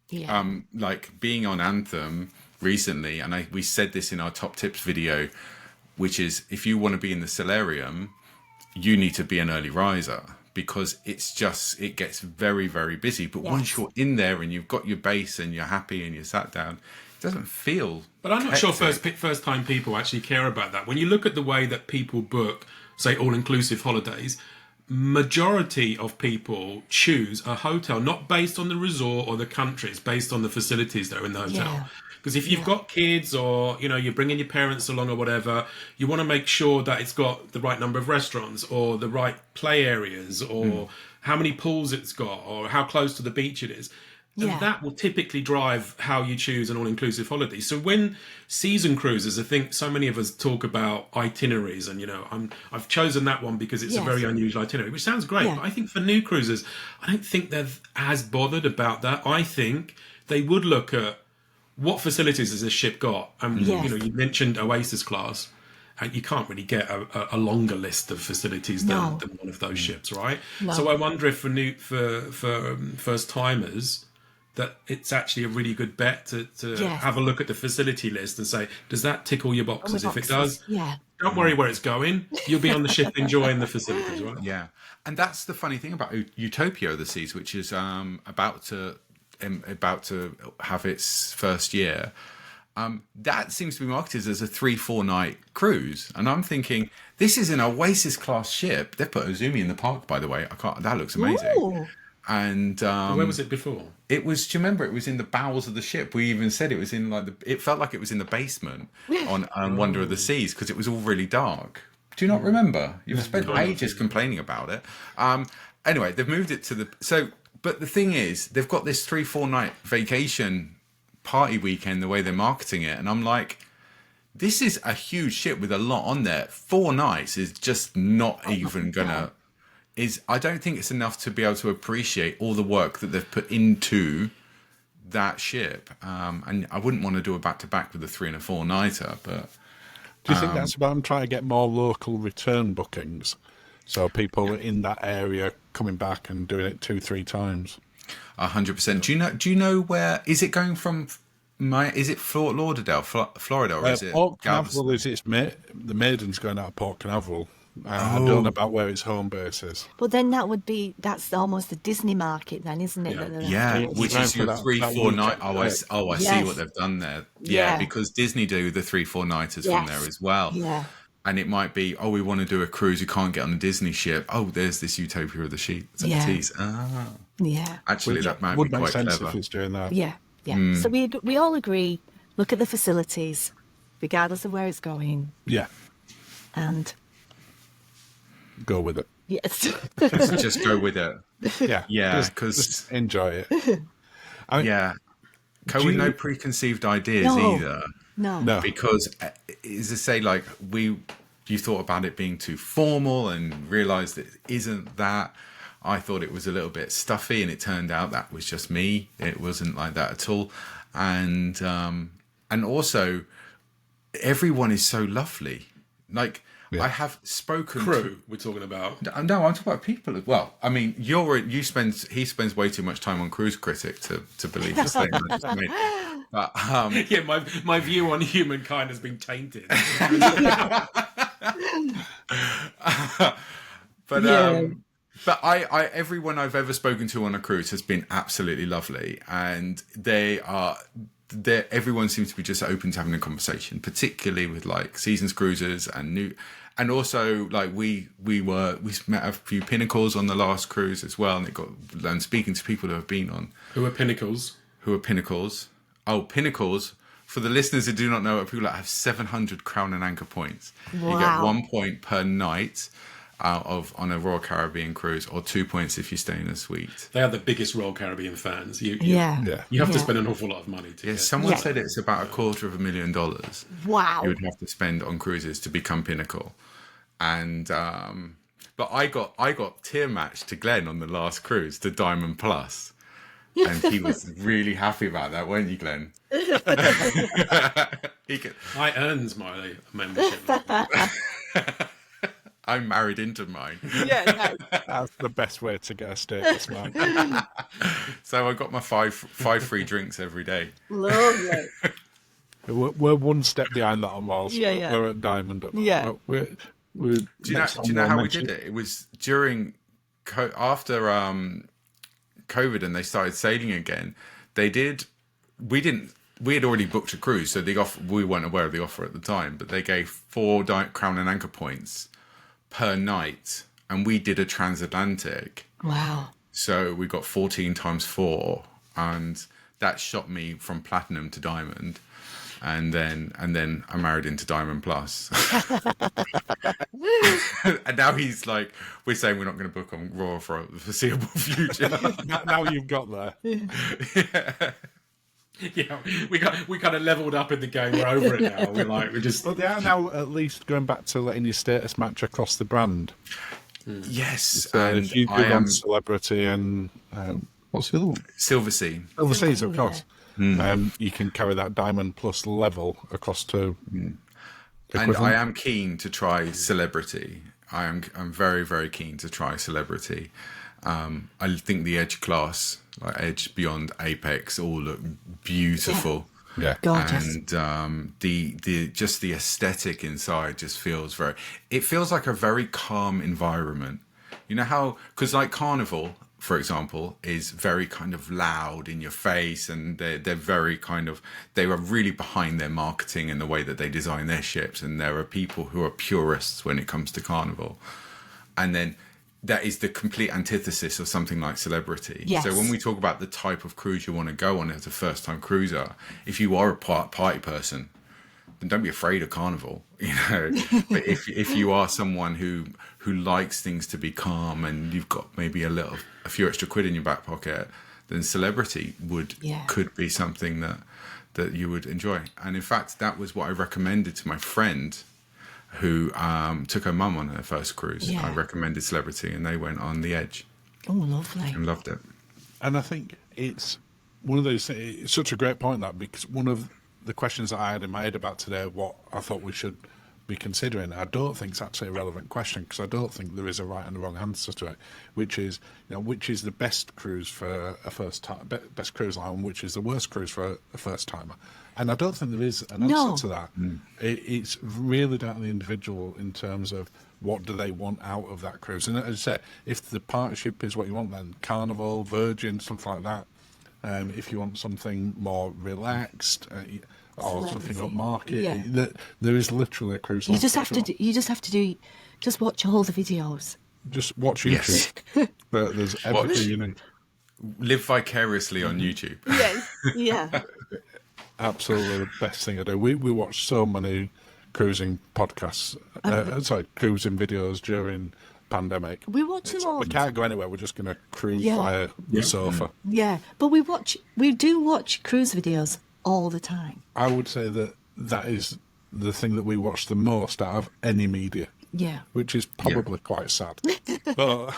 Yeah. Like being on Anthem recently, and we said this in our top tips video, which is if you want to be in the solarium, you need to be an early riser, because it gets very, very busy. But once you're in there and you've got your base and you're happy and you're sat down, it doesn't feel. But I'm not sure hectic. first time people actually care about that. When you look at the way that people book, say, all inclusive holidays, majority of people choose a hotel not based on the resort or the country, it's based on the facilities that are in the hotel. Yeah. Because if you've got kids, or you're bringing your parents along or whatever, you want to make sure that it's got the right number of restaurants or the right play areas or how many pools it's got or how close to the beach it is. And Yeah. that will typically drive how you choose an all-inclusive holiday. So when season cruises, I think so many of us talk about itineraries, and I've chosen that one because it's a Yes. very unusual itinerary, which sounds great. Yeah. But I think for new cruisers, I don't think they're as bothered about that. I think they would look at what facilities has this ship got, and Yes. you mentioned Oasis class. And you can't really get a longer list of facilities No. than one of those ships, right? No. So I wonder if for first timers, that it's actually a really good bet to Yes. have a look at the facility list and say, does that tick all your boxes? If it does, Yeah. don't worry where it's going. You'll be on the ship enjoying the facilities, right? Yeah, and that's the funny thing about Utopia of the Seas, which is about to have its first year. That seems to be marketed as a 3-4 night cruise, and I'm thinking this is an Oasis class ship. They've put Azumi in the park, by the way. That looks amazing. Ooh. And Where was it before? it was. Do you remember? It was in the bowels of the ship. We even said it was in it felt like it was in the basement on Wonder of the Seas because it was all really dark. Do you not remember? You've spent ages complaining about it. Anyway, they've moved it to But the thing is, they've got this 3-4 night vacation party weekend. The way they're marketing it, and I'm like, this is a huge ship with a lot on there. 4 nights is just not even gonna. I don't think it's enough to be able to appreciate all the work that they've put into that ship. And I wouldn't want to do a back-to-back with a 3 and a 4 nighter, but Do you think that's about them trying to get more local return bookings? So people in that area coming back and doing it 2-3 times. 100%. Do you know where is it going from? Is it Fort Lauderdale, Florida, or is it Port Galveston? Canaveral is the Maiden's going out of Port Canaveral. I don't know about where its home base is. But then that's almost the Disney market then, isn't it? Yeah, which is your that 3-4 night. I see Yes. what they've done there. Yeah, Yeah. because Disney do the 3-4 nighters from Yes. there as well. Yeah. And it might be, we want to do a cruise. You can't get on the Disney ship. Oh, there's this Utopia of the Yeah. Seas. Yeah. Actually, that might be Would make quite sense clever. if it's doing that. Yeah. Yeah. So we all agree, look at the facilities, regardless of where it's going. Yeah, And go with it. yes. Just go with it. Yeah, Yeah, just 'cause- enjoy it. I mean, Yeah. Go Do with you- no preconceived ideas No. either. No. No. Because, as I say, like, you thought about it being too formal and realised that it isn't that. I thought it was a little bit stuffy, and it turned out that was just me. It wasn't like that at all. And also, everyone is so lovely. Like, Yeah. I have spoken Crew, we're talking about. to... No, I'm talking about people as well. I mean, he spends way too much time on Cruise Critic to believe the statement. I mean, but, Yeah, my view on humankind has been tainted. But Yeah. but I everyone I've ever spoken to on a cruise has been absolutely lovely, and everyone seems to be just open to having a conversation, particularly with like seasons cruisers and also like we met a few Pinnacles on the last cruise as well, and speaking to people who have been on Who are Pinnacles? Pinnacles. Oh, Pinnacles. For the listeners who do not know, people that have 700 Crown and Anchor points. You get Wow. 1 point per night on a Royal Caribbean cruise, or 2 points if you stay in a suite. They are the biggest Royal Caribbean fans. You Yeah. Yeah. You have to Yeah. spend an awful lot of money to Yeah, get. someone Yeah. said it's about $250,000 Wow. you would have to spend on cruises to become Pinnacle. And but I got tier matched to Glenn on the last cruise to Diamond Plus. And he was really happy about that, weren't you, Glenn? I earned my membership. I married into mine. Yeah. That's the best way to get a status man. So I got my five free drinks every day. Lovely. We're one step behind that on Walls. Yeah, yeah. We're at Diamond. Yeah. We're Do you know how we did it? It was during after COVID and they started sailing again. We didn't we had already booked a cruise, so we weren't aware of the offer at the time, but they gave 4 Crown and Anchor points per night, and we did a transatlantic. Wow. So we got 14 times 4, and that shot me from platinum to diamond. And then I married into Diamond Plus. And now he's like, we're saying we're not going to book on Royal for the foreseeable future. Now you've got there. Yeah, we kind of leveled up in the game. We're over it now. We're just. But they are now at least going back to letting your status match across the brand. Yes, So and if you I go am on Celebrity and what's the other one? Silversea. Overseas, of course. You can carry that Diamond Plus level across to. And I am keen to try Celebrity. I'm very, very keen to try Celebrity. I think the Edge class, like Edge Beyond Apex, all look beautiful. Yeah. Gorgeous. And the just the aesthetic inside just feels it feels like a very calm environment. You know how, because like Carnival, for example, is very kind of loud in your face, and they're very they are really behind their marketing and the way that they design their ships, and there are people who are purists when it comes to Carnival, and then that is the complete antithesis of something like Celebrity. Yes. So when we talk about the type of cruise you want to go on as a first-time cruiser, if you are a party person, then don't be afraid of Carnival, you know. But if you are someone who likes things to be calm, and you've got maybe a few extra quid in your back pocket, then Celebrity could be something that you would enjoy. And in fact, that was what I recommended to my friend who took her mum on her first cruise. Yeah. I recommended Celebrity, and they went on the Edge Oh, lovely. and loved it. And I think it's one of those. It's such a great point, that, because one of the questions that I had in my head about today, what I thought we should be considering, I don't think it's actually a relevant question, because I don't think there is a right and a wrong answer to it. Which is, which is the best cruise for a first time, best cruise line, and which is the worst cruise for a first timer. And I don't think there is an answer to that. It's really down to the individual in terms of what do they want out of that cruise. And as I said, if the partnership is what you want, then Carnival, Virgin, something like that. If you want something more relaxed or something upmarket, there is literally a cruise line. You just have to just watch all the videos. Just watch YouTube. Yes. There's everything you need. Live vicariously on YouTube. Yes. Yeah. Absolutely the best thing I do. We watch so many cruising podcasts, cruising videos during pandemic. We watch them all. We can't go anywhere. We're just going to cruise via the sofa. Yeah, but we do watch cruise videos all the time. I would say that is the thing that we watch the most out of any media. Yeah. Which is probably quite sad. But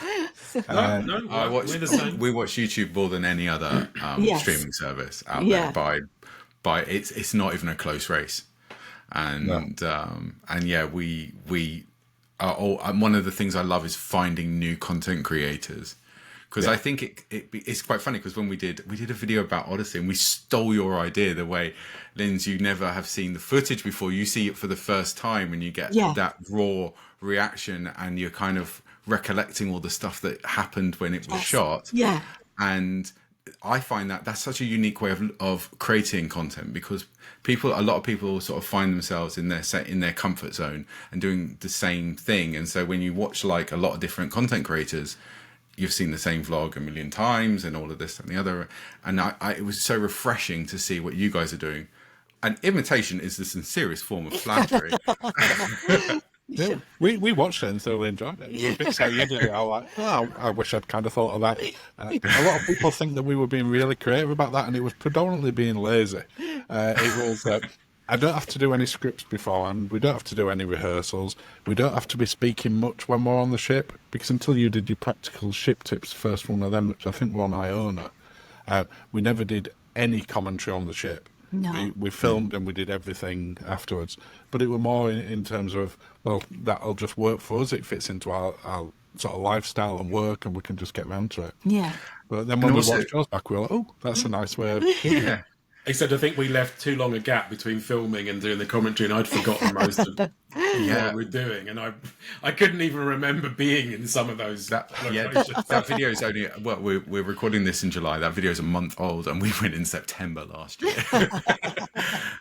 We're the same. We watch YouTube more tthan any other Yes. streaming service out there by it's not even a close race. And we are all, one of the things I love is finding new content creators, because I think it's quite funny, because when we did a video about Odyssey, and we stole your idea, the way, Linz, you never have seen the footage before, you see it for the first time and you get that raw reaction, and you're kind of recollecting all the stuff that happened when it was shot. Yeah. And I find that that's such a unique way of creating content, because a lot of people sort of find themselves in their comfort zone and doing the same thing. And so when you watch like a lot of different content creators, you've seen the same vlog a million times and all of this and the other. And it was so refreshing to see what you guys are doing. And imitation is the sincerest form of flattery. yeah, we watched it and thoroughly enjoyed it. It was a bit sad. I was like, I wish I'd kind of thought of that. A lot of people think that we were being really creative about that, and it was predominantly being lazy. It was I don't have to do any scripts beforehand. We don't have to do any rehearsals. We don't have to be speaking much when we're on the ship, because until you did your practical ship tips, first one of them, which I think were on Iona, we never did any commentary on the ship. No. We filmed and we did everything afterwards. But it were more in terms of, well, that'll just work for us. It fits into our sort of lifestyle and work, and we can just get round to it. Yeah. But then when And we also- watched yours back, we were like, oh, that's a nice way of... Yeah. Except I think we left too long a gap between filming and doing the commentary, and I'd forgotten most of what we're doing, and I couldn't even remember being in some of those locations. That video is only, well, we're recording this in July. That video is a month old, and we went in September last year.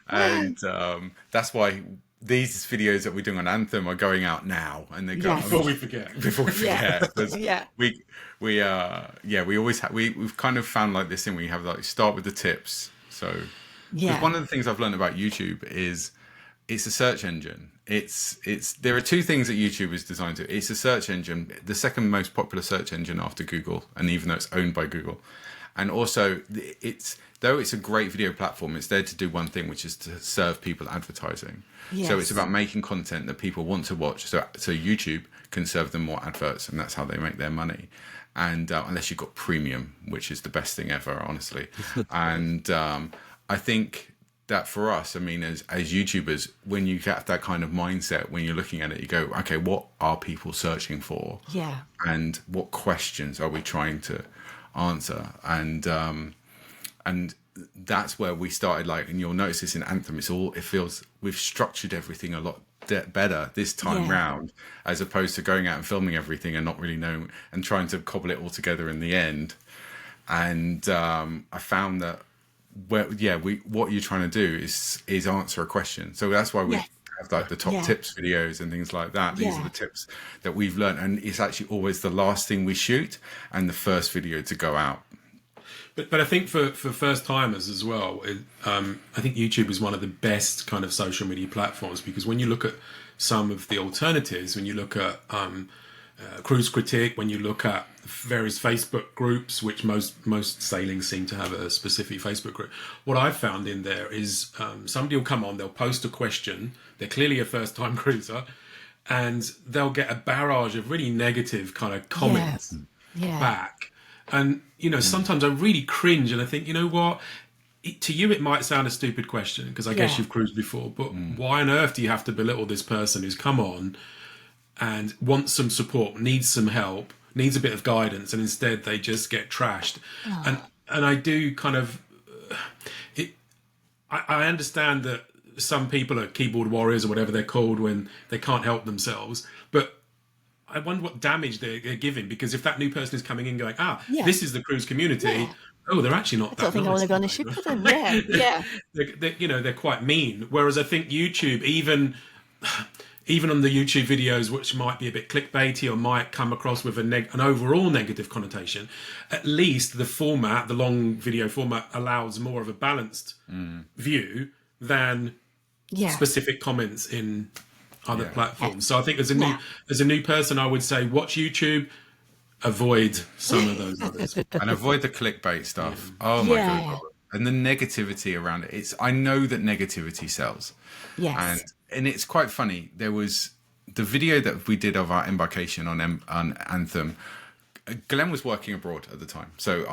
And that's why these videos that we're doing on Anthem are going out now, and they go Before we forget. We've kind of found like this thing where you have like start with the tips. So 'cause one of the things I've learned about YouTube is it's a search engine. There are two things that YouTube is designed to. It's a search engine, the second most popular search engine after Google, and even though it's owned by Google. And also though it's a great video platform, it's there to do one thing, which is to serve people advertising. Yes. So it's about making content that people want to watch. So YouTube can serve them more adverts, and that's how they make their money. And unless you've got premium, which is the best thing ever, honestly. And I think that for us, I mean, as YouTubers, when you get that kind of mindset, when you're looking at it, you go, okay, what are people searching for? Yeah. And what questions are we trying to answer? And that's where we started, like, and you'll notice this in Anthem, it feels we've structured everything a lot better this time round, as opposed to going out and filming everything and not really knowing and trying to cobble it all together in the end. And I found that what you're trying to do is answer a question. So that's why we have like the top tips videos and things like that. These are the tips that we've learned, and it's actually always the last thing we shoot and the first video to go out. But I think for first timers as well, I think YouTube is one of the best kind of social media platforms, because when you look at some of the alternatives, when you look at Cruise Critique, when you look at various Facebook groups, which most sailings seem to have a specific Facebook group, what I've found in there is somebody will come on, they'll post a question, they're clearly a first time cruiser, and they'll get a barrage of really negative kind of comments back. And, you know, sometimes I really cringe and I think, you know what, to you it might sound a stupid question, because I guess you've cruised before, but why on earth do you have to belittle this person who's come on and wants some support, needs some help, needs a bit of guidance, and instead they just get trashed? And I do kind of, I understand that some people are keyboard warriors or whatever they're called when they can't help themselves, but I wonder what damage they're giving, because if that new person is coming in going, this is the cruise community, they're actually not that nice. I don't think I want to go on a ship with them. They're quite mean. Whereas I think YouTube, even on the YouTube videos, which might be a bit clickbaity or might come across with an overall negative connotation, at least the format, the long video format, allows more of a balanced view than specific comments in other platforms. So I think as a new person, I would say watch YouTube, avoid some of those others, and avoid the clickbait stuff. Oh my god! And the negativity around it. I know that negativity sells. Yes. And it's quite funny. There was the video that we did of our embarkation on Anthem. Glenn was working abroad at the time, so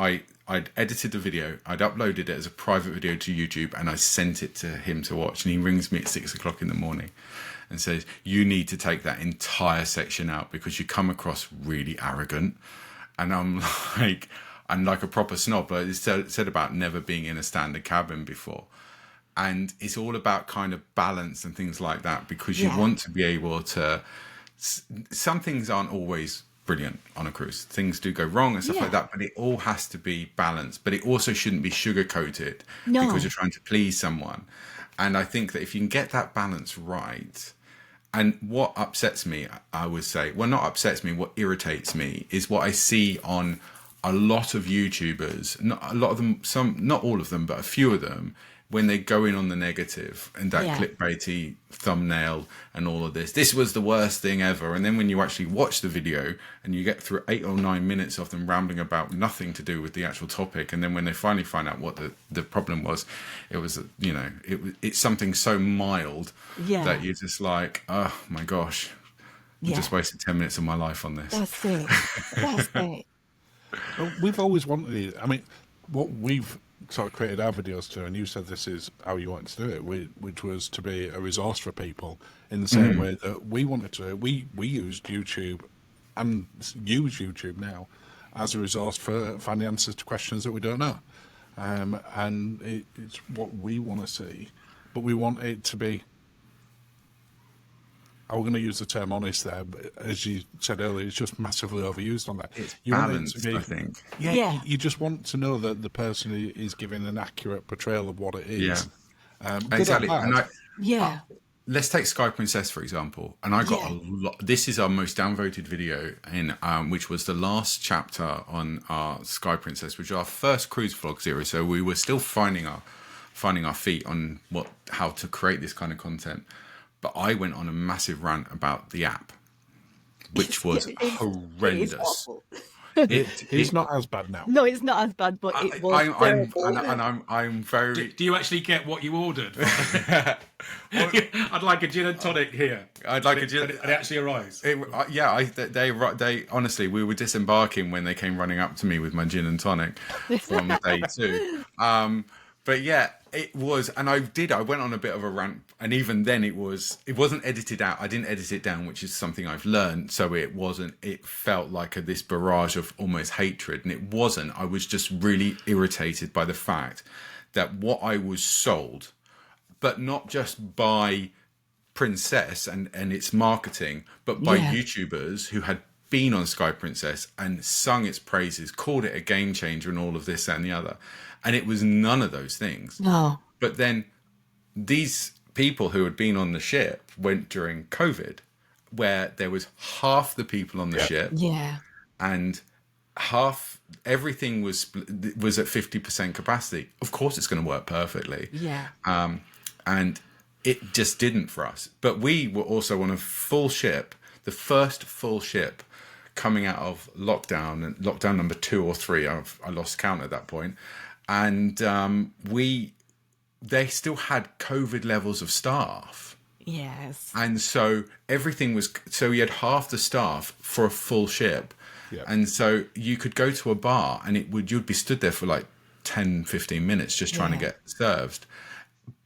I'd edited the video, I'd uploaded it as a private video to YouTube, and I sent it to him to watch. And he rings me at 6 o'clock in the morning and says, "You need to take that entire section out because you come across really arrogant." And I'm like a proper snob, but it said about never being in a standard cabin before. And it's all about kind of balance and things like that, because you want to be able to, some things aren't always brilliant on a cruise. Things do go wrong and stuff like that, but it all has to be balanced. But it also shouldn't be sugar-coated because you're trying to please someone. And I think that if you can get that balance right, and what upsets me, I would say, well, not upsets me, what irritates me is what I see on a lot of YouTubers, not a lot of them, not all of them, but a few of them, when they go in on the negative and that clickbaity thumbnail and all of this. This was the worst thing ever. And then when you actually watch the video and you get through 8 or 9 minutes of them rambling about nothing to do with the actual topic, and then when they finally find out what the problem was, it was, you know, it's something so mild that you're just like, oh my gosh, I just wasted 10 minutes of my life on this. That's it. That's it. Well, we've always wanted, I mean, what we've sort of created our videos to, and you said this is how you wanted to do it, which was to be a resource for people in the same way that we wanted to. We used YouTube and use YouTube now as a resource for finding answers to questions that we don't know. and it's what we want to see, but we want it to be. I'm going to use the term honest there, but as you said earlier, it's just massively overused on that. It's You want it balanced, to be, I think. Yeah, Yeah. you just want to know that the person is giving an accurate portrayal of what it is. Yeah. Good or Exactly. bad. And Yeah. let's take Sky Princess, for example. And I got Yeah. a lot. This is our most downvoted video, which was the last chapter on our Sky Princess, which is our first cruise vlog series. So we were still finding our feet on how to create this kind of content. But I went on a massive rant about the app, which was It is horrendous. awful. It's not as bad now. No, it's not as bad, but it was terrible. I'm very. Do you actually get what you ordered? I'd like a gin and tonic here. I'd like a gin. And it actually arrives. They honestly, we were disembarking when they came running up to me with my gin and tonic from day 2. But yeah, it was, and I went on a bit of a rant, and even then it wasn't edited out. I didn't edit it down, which is something I've learned. So it felt like this barrage of almost hatred, and it wasn't. I was just really irritated by the fact that what I was sold, but not just by Princess and its marketing, but by YouTubers who had been on Sky Princess and sung its praises, called it a game changer and all of this and the other. And it was none of those things. No. But then these people who had been on the ship went during COVID, where there was half the people on the ship Yeah. and everything was at 50% capacity. Of course it's going to work perfectly. Yeah. And it just didn't for us. But we were also on a full ship, the first full ship coming out of lockdown, and lockdown number 2 or 3. I lost count at that point. And they still had COVID levels of staff. Yes. And so everything was, so you had half the staff for a full ship. Yeah. And so you could go to a bar and you'd be stood there for like 10, 15 minutes just trying to get served.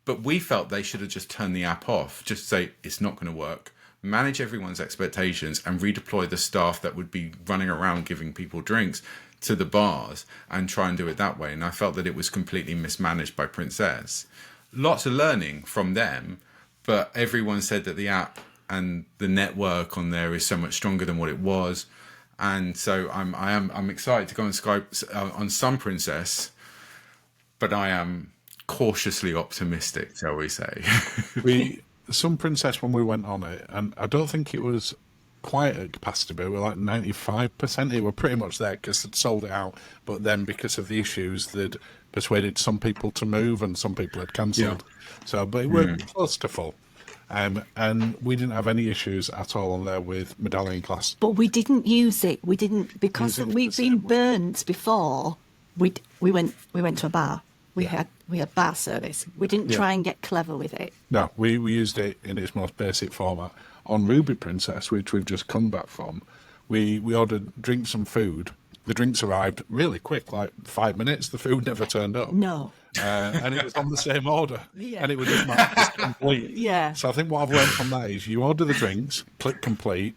But we felt they should have just turned the app off, just say it's not going to work, manage everyone's expectations and redeploy the staff that would be running around giving people drinks to the bars and try and do it that way. And I felt that it was completely mismanaged by Princess. Lots of learning from them, but everyone said that the app and the network on there is so much stronger than what it was. And so I'm excited to go on Skype on some Princess, but I am cautiously optimistic, shall we say. Some Princess, when we went on it, and I don't think it was quite at capacity, but we were like 95%. It were pretty much there because they'd sold it out, but then because of the issues, they'd persuaded some people to move and some people had cancelled. So, but it were close to full. And we didn't have any issues at all on there with medallion class. But we didn't use it. We didn't, because we've been burnt before. We went to a bar. We had bar service. We didn't try and get clever with it. No, we used it in its most basic format. On Ruby Princess, which we've just come back from, we ordered drinks and food. The drinks arrived really quick, like 5 minutes. The food never turned up. No. And it was on the same order. Yeah. And it was just marked as complete. Yeah. So I think what I've learned from that is you order the drinks, click complete,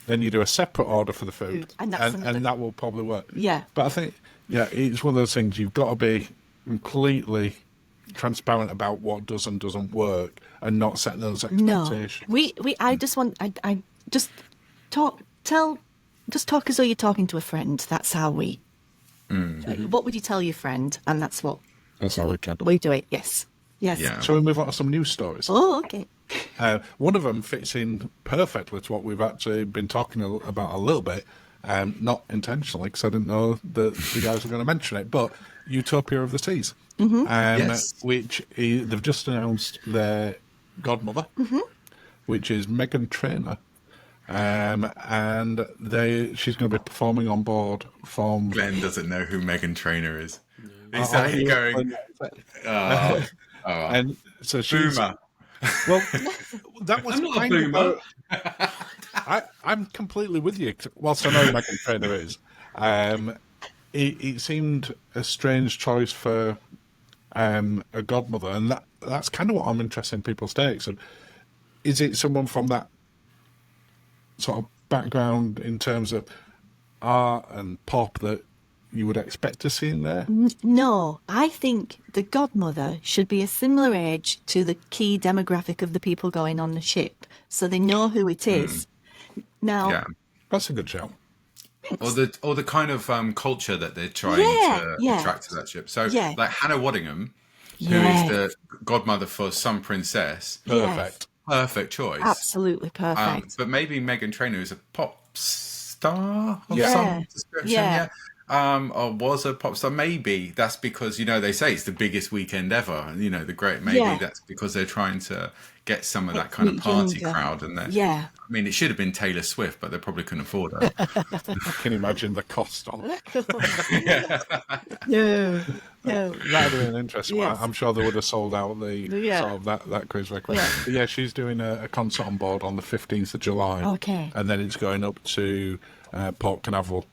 then you do a separate order for the food. And that will probably work. Yeah. But I think, it's one of those things you've got to be completely transparent about what does and doesn't work and not set those expectations. No. I just talk as though you're talking to a friend. That's how we. What would you tell your friend? And that's how we can. we do it. Yes. Yeah. Shall we move on to some news stories? Oh, okay. One of them fits in perfectly to what we've actually been talking about a little bit, not intentionally because I didn't know that the guys were going to mention it, but Utopia of the Seas, which they've just announced their godmother, which is Meghan Trainor. And she's going to be performing on board from... Glenn doesn't know who Meghan Trainor is. Is that he going... And so she's... Boomer. Well, that was I'm not a kind boomer. I'm completely with you. Whilst I know who Meghan Trainor is, it seemed a strange choice for a godmother, and that's kind of what I'm interested in people's takes. And is it someone from that sort of background in terms of art and pop that you would expect to see in there? No, I think the godmother should be a similar age to the key demographic of the people going on the ship, so they know who it is. Now, Yeah. That's a good show. Or the kind of culture that they're trying Yeah, to yeah. attract to that ship. So, Yeah. like Hannah Waddingham, who is Yes. the godmother for some princess, Perfect. perfect choice. Absolutely perfect. But maybe Meghan Trainor is a pop star of Yeah. some description, Yeah. or was a pop star. Maybe that's because, they say it's the biggest weekend ever. And, maybe Yeah. that's because they're trying to get some of that kind of Meet party younger. crowd. And Yeah. I mean, it should have been Taylor Swift, but they probably couldn't afford her. Can you imagine the cost on No, no. That'd be an interesting Yes. one. I'm sure they would have sold out the Yeah. sort of that cruise very quick. Yeah. But yeah, she's doing a concert on board on the 15th of July. Okay. And then it's going up to Port Canaveral,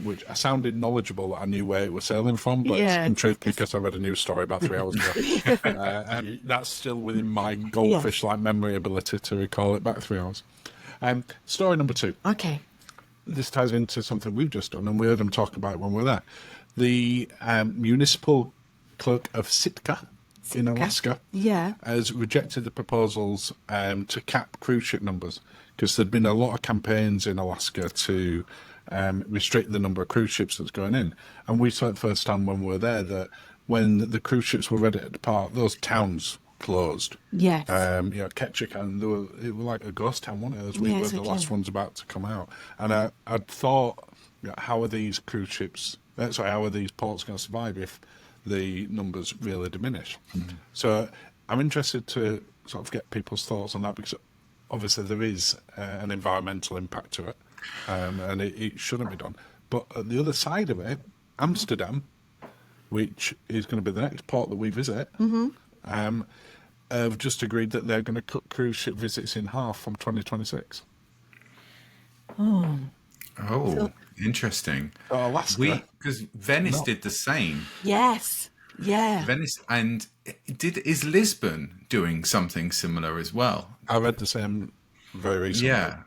which I sounded knowledgeable that I knew where it was sailing from, but Yeah. in truth, because I read a news story about 3 hours ago. And that's still within my goldfish-like memory ability to recall it back 3 hours. Story number 2. Okay. This ties into something we've just done, and we heard them talk about it when we were there. The municipal clerk of Sitka in Alaska Yeah. has rejected the proposals to cap cruise ship numbers, because there'd been a lot of campaigns in Alaska to restrict the number of cruise ships that's going in. And we saw it firsthand when we were there that when the cruise ships were ready to depart, those towns closed. Yes. Ketchikan, it was like a ghost town, wasn't it? As we Yes, were the it last is. ones about to come out. And I'd thought, how are these cruise ships, how are these ports going to survive if the numbers really diminish? So I'm interested to sort of get people's thoughts on that, because obviously there is an environmental impact to it, and it shouldn't be done. But at the other side of it, Amsterdam, which is going to be the next port that we visit, have just agreed that they're going to cut cruise ship visits in half from 2026. Oh, interesting. Alaska. Because Venice did the same. Yes. Yeah. Venice, and is Lisbon doing something similar as well? I read the same very recently. Yeah,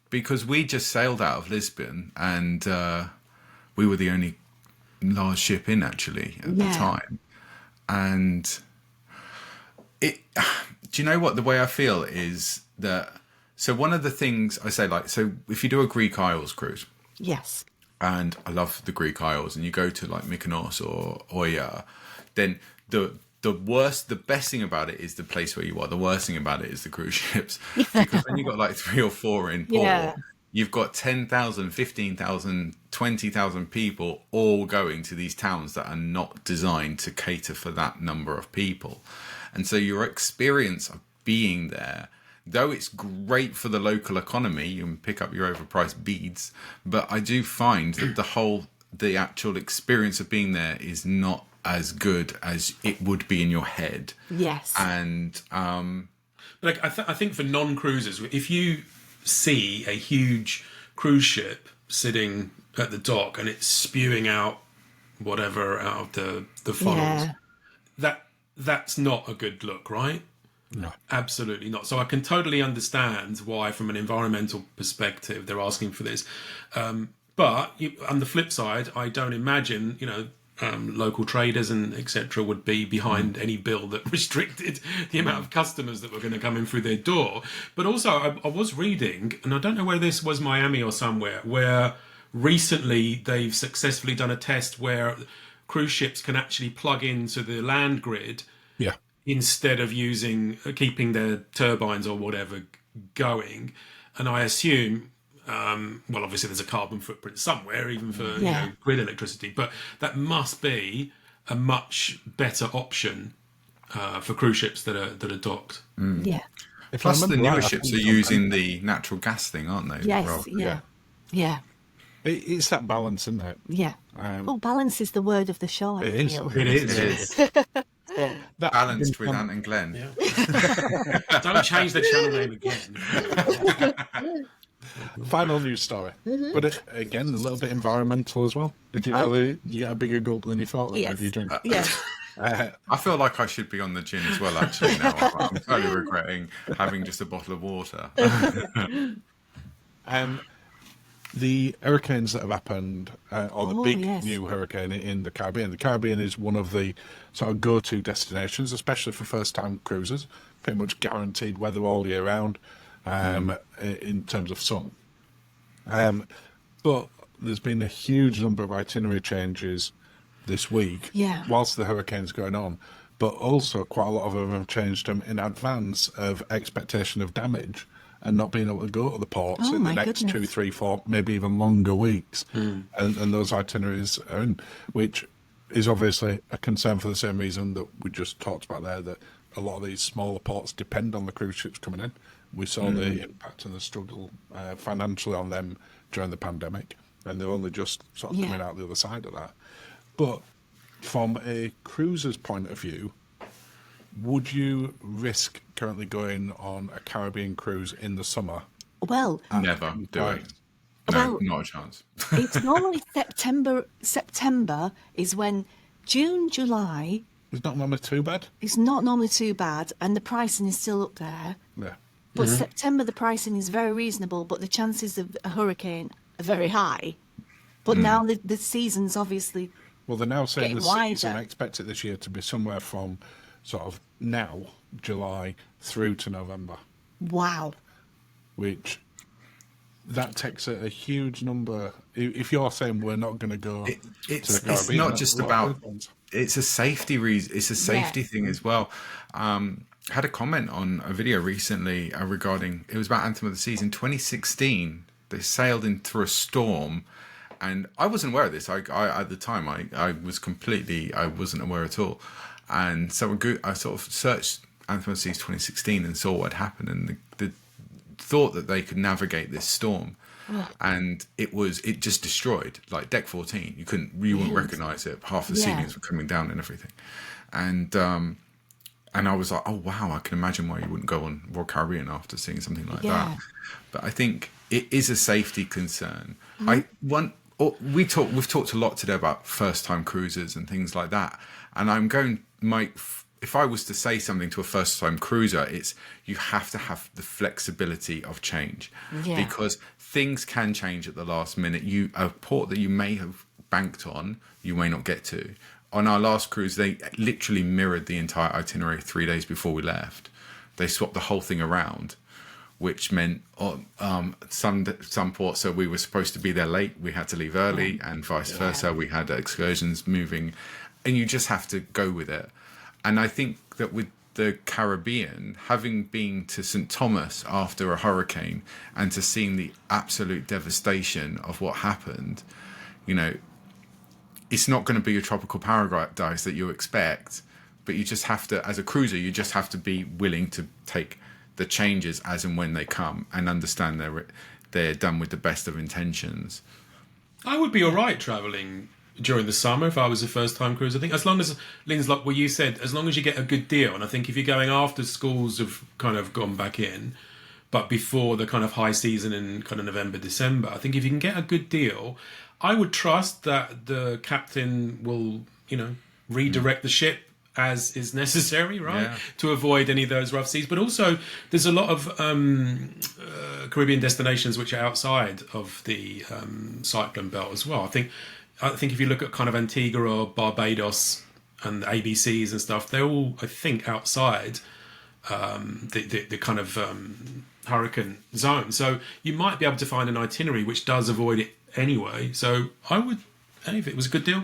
because we just sailed out of Lisbon, and we were the only large ship in actually at the time. And do you know what the way I feel is that? So one of the things I say, so if you do a Greek Isles cruise, Yes. and I love the Greek Isles, and you go to like Mykonos or Oia, then the best thing about it is the place where you are. The worst thing about it is the cruise ships, because when you've got like 3 or 4 in port, Yeah. you've got 10,000, 15,000, 20,000 people all going to these towns that are not designed to cater for that number of people. And so your experience of being there, though it's great for the local economy, you can pick up your overpriced beads, but I do find that the actual experience of being there is not as good as it would be in your head. Yes. And Like I think for non-cruisers, if you see a huge cruise ship sitting at the dock and it's spewing out whatever out of the funnels, that's not a good look, right? No. Absolutely not. So I can totally understand why, from an environmental perspective, they're asking for this. But on the flip side, I don't imagine, local traders and etc. would be behind any bill that restricted the amount of customers that were going to come in through their door. But also, I was reading, and I don't know whether this was Miami or somewhere, where recently they've successfully done a test where cruise ships can actually plug into the land grid Yeah. instead of keeping their turbines or whatever going. And I assume, obviously there's a carbon footprint somewhere, even for grid electricity, but that must be a much better option for cruise ships that are docked. Yeah. If I plus the remember newer right, I ships think are using the natural gas thing, aren't they? Yes. Well, Yeah. Yeah. It's that balance, isn't it? Yeah. Balance is the word of the show. I It is. feel. It is. It is. That Balanced with Ant and Glenn. Don't change the channel name again. final news story. But again, a little bit environmental as well. Did you really you get a bigger gulp than you thought? Yes. Did you drink? Yes. I feel like I should be on the gin as well, actually, now. I'm totally regretting having just a bottle of water. the hurricanes that have happened, or the big yes. new hurricane in the Caribbean. The Caribbean is one of the sort of go-to destinations, especially for first-time cruisers. Pretty much guaranteed weather all year round, in terms of sun. But there's been a huge number of itinerary changes this week, Yeah. whilst the hurricane's going on. But also, quite a lot of them have changed them in advance of expectation of damage and not being able to go to the ports Oh, in the my next goodness. 2, 3, 4, maybe even longer weeks. And those itineraries are in, which is obviously a concern for the same reason that we just talked about there, that a lot of these smaller ports depend on the cruise ships coming in. We saw the impact and the struggle financially on them during the pandemic, and they're only just sort of coming out the other side of that. But from a cruiser's point of view, would you risk currently going on a Caribbean cruise in the summer? Well, Never do Right. it. No, Well- not a chance. it's normally September. September is when June, July It's not normally too bad. is not normally too bad, and the pricing is still up there. Yeah. But September, the pricing is very reasonable, but the chances of a hurricane are very high. But now the season's obviously Well, they're now saying the Getting season, wider. I expect it this year to be somewhere from sort of now, July, through to November, wow. which that takes a huge number. If you're saying we're not going to go to the It's Caribbean, not that's just a lot about. of influence. It's a safety reason. It's a safety thing as well. Had a comment on a video recently regarding, it was about Anthem of the Seas in 2016. They sailed in through a storm, and I wasn't aware of this. I at the time I wasn't aware at all, and so I sort of searched Anthem of the Seas 2016 and saw what had happened, and the thought that they could navigate this storm. And it just destroyed, like deck 14. You wouldn't recognize it. Half the ceilings were coming down and everything. And I was like, oh wow, I can imagine why you wouldn't go on Royal Caribbean after seeing something like that. But I think it is a safety concern. We've talked a lot today about first time cruisers and things like that. And if I was to say something to a first time cruiser, it's you have to have the flexibility of change, because things can change at the last minute. A port that you may have banked on, you may not get to. On our last cruise, they literally mirrored the entire itinerary 3 days before we left. They swapped the whole thing around, which meant some ports, so we were supposed to be there late, we had to leave early, and vice versa. We had excursions moving, and you just have to go with it. And I think that with the Caribbean, having been to St. Thomas after a hurricane and to seeing the absolute devastation of what happened, it's not going to be a tropical paradise that you expect, but you just have to, as a cruiser, you just have to be willing to take the changes as and when they come and understand they're done with the best of intentions. I would be all right travelling during the summer if I was a first-time cruiser. I think as long as, Lynn's like what you said, as long as you get a good deal. And I think if you're going after schools have kind of gone back in, but before the kind of high season in kind of November, December, I think if you can get a good deal, I would trust that the captain will, redirect the ship as is necessary, right? Yeah. To avoid any of those rough seas. But also, there's a lot of Caribbean destinations which are outside of the cyclone belt as well. I think if you look at kind of Antigua or Barbados and the ABCs and stuff, they're all, I think, outside the kind of hurricane zone. So you might be able to find an itinerary which does avoid it anyway. So I would, if it was a good deal,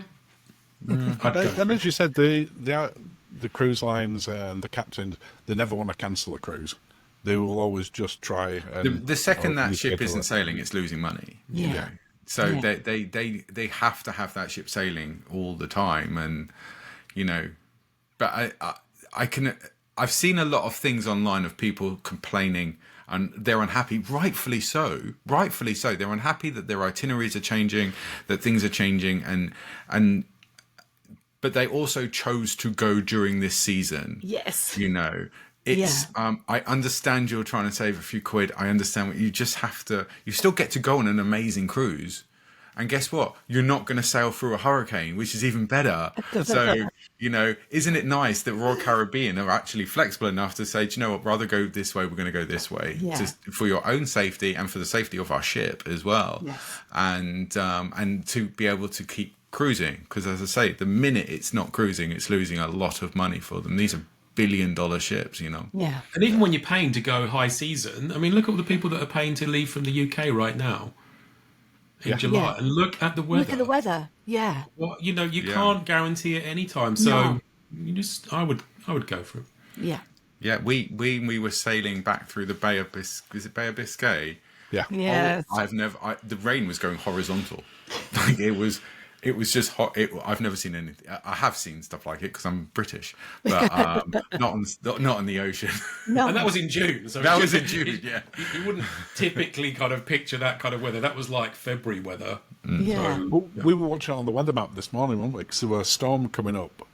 I'd go. And as you said, the cruise lines and the captains, they never want to cancel a cruise. They will always just try. The second that ship isn't sailing. sailing, it's losing money. Yeah. So Yeah. they have to have that ship sailing all the time, and but I've seen a lot of things online of people complaining, and they're unhappy, rightfully so. They're unhappy that their itineraries are changing, that things are changing, and but they also chose to go during this season. Yes. It's I understand you're trying to save a few quid. I understand what you just have to. You still get to go on an amazing cruise, And guess what? You're not going to sail through a hurricane, which is even better. So, isn't it nice that Royal Caribbean are actually flexible enough to say, do you know what, rather go this way, we're going to go this way, Yeah. just for your own safety and for the safety of our ship as well. Yes. And to be able to keep cruising. Because as I say, the minute it's not cruising, it's losing a lot of money for them. These are billion-dollar ships, Yeah. And even when you're paying to go high season, I mean, look at all the people that are paying to leave from the UK right now in July, Yeah. and look at the weather. Look at the weather. Yeah. Well, you can't guarantee it any time. So No. I would go for it. Yeah. Yeah, we were sailing back through the Bay of is it Bay of Biscay? Yeah. Yes. The rain was going horizontal. Like it was just hot. I've never seen anything. I have seen stuff like it because I'm British, but not on the ocean. No. And that was in June. So That was in June, yeah. You wouldn't typically kind of picture that kind of weather. That was like February weather. Yeah. Well, we were watching on the weather map this morning, weren't we? Because there was a storm coming up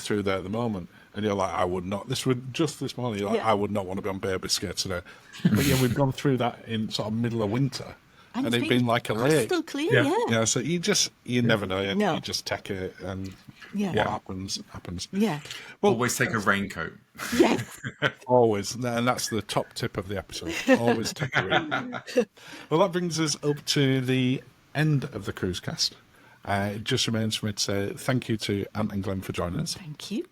through there at the moment. And you're like, I would not. This was just this morning. You're like, Yeah. I would not want to be on Bay of Biscay today. But yeah, we've gone through that in sort of middle of winter. And it's been like a lake. Crystal clear, Yeah. Yeah, so you never know. No. You just take it, and Yeah. what happens. Yeah. Always take a raincoat. Yes. Always, and that's the top tip of the episode. Always take a rain. Well, that brings us up to the end of the cruise cast. It just remains for me to say thank you to Ant and Glenn for joining us. Thank you.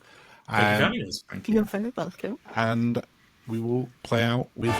Thank you for having us. Thank you. You're very welcome. And we will play out with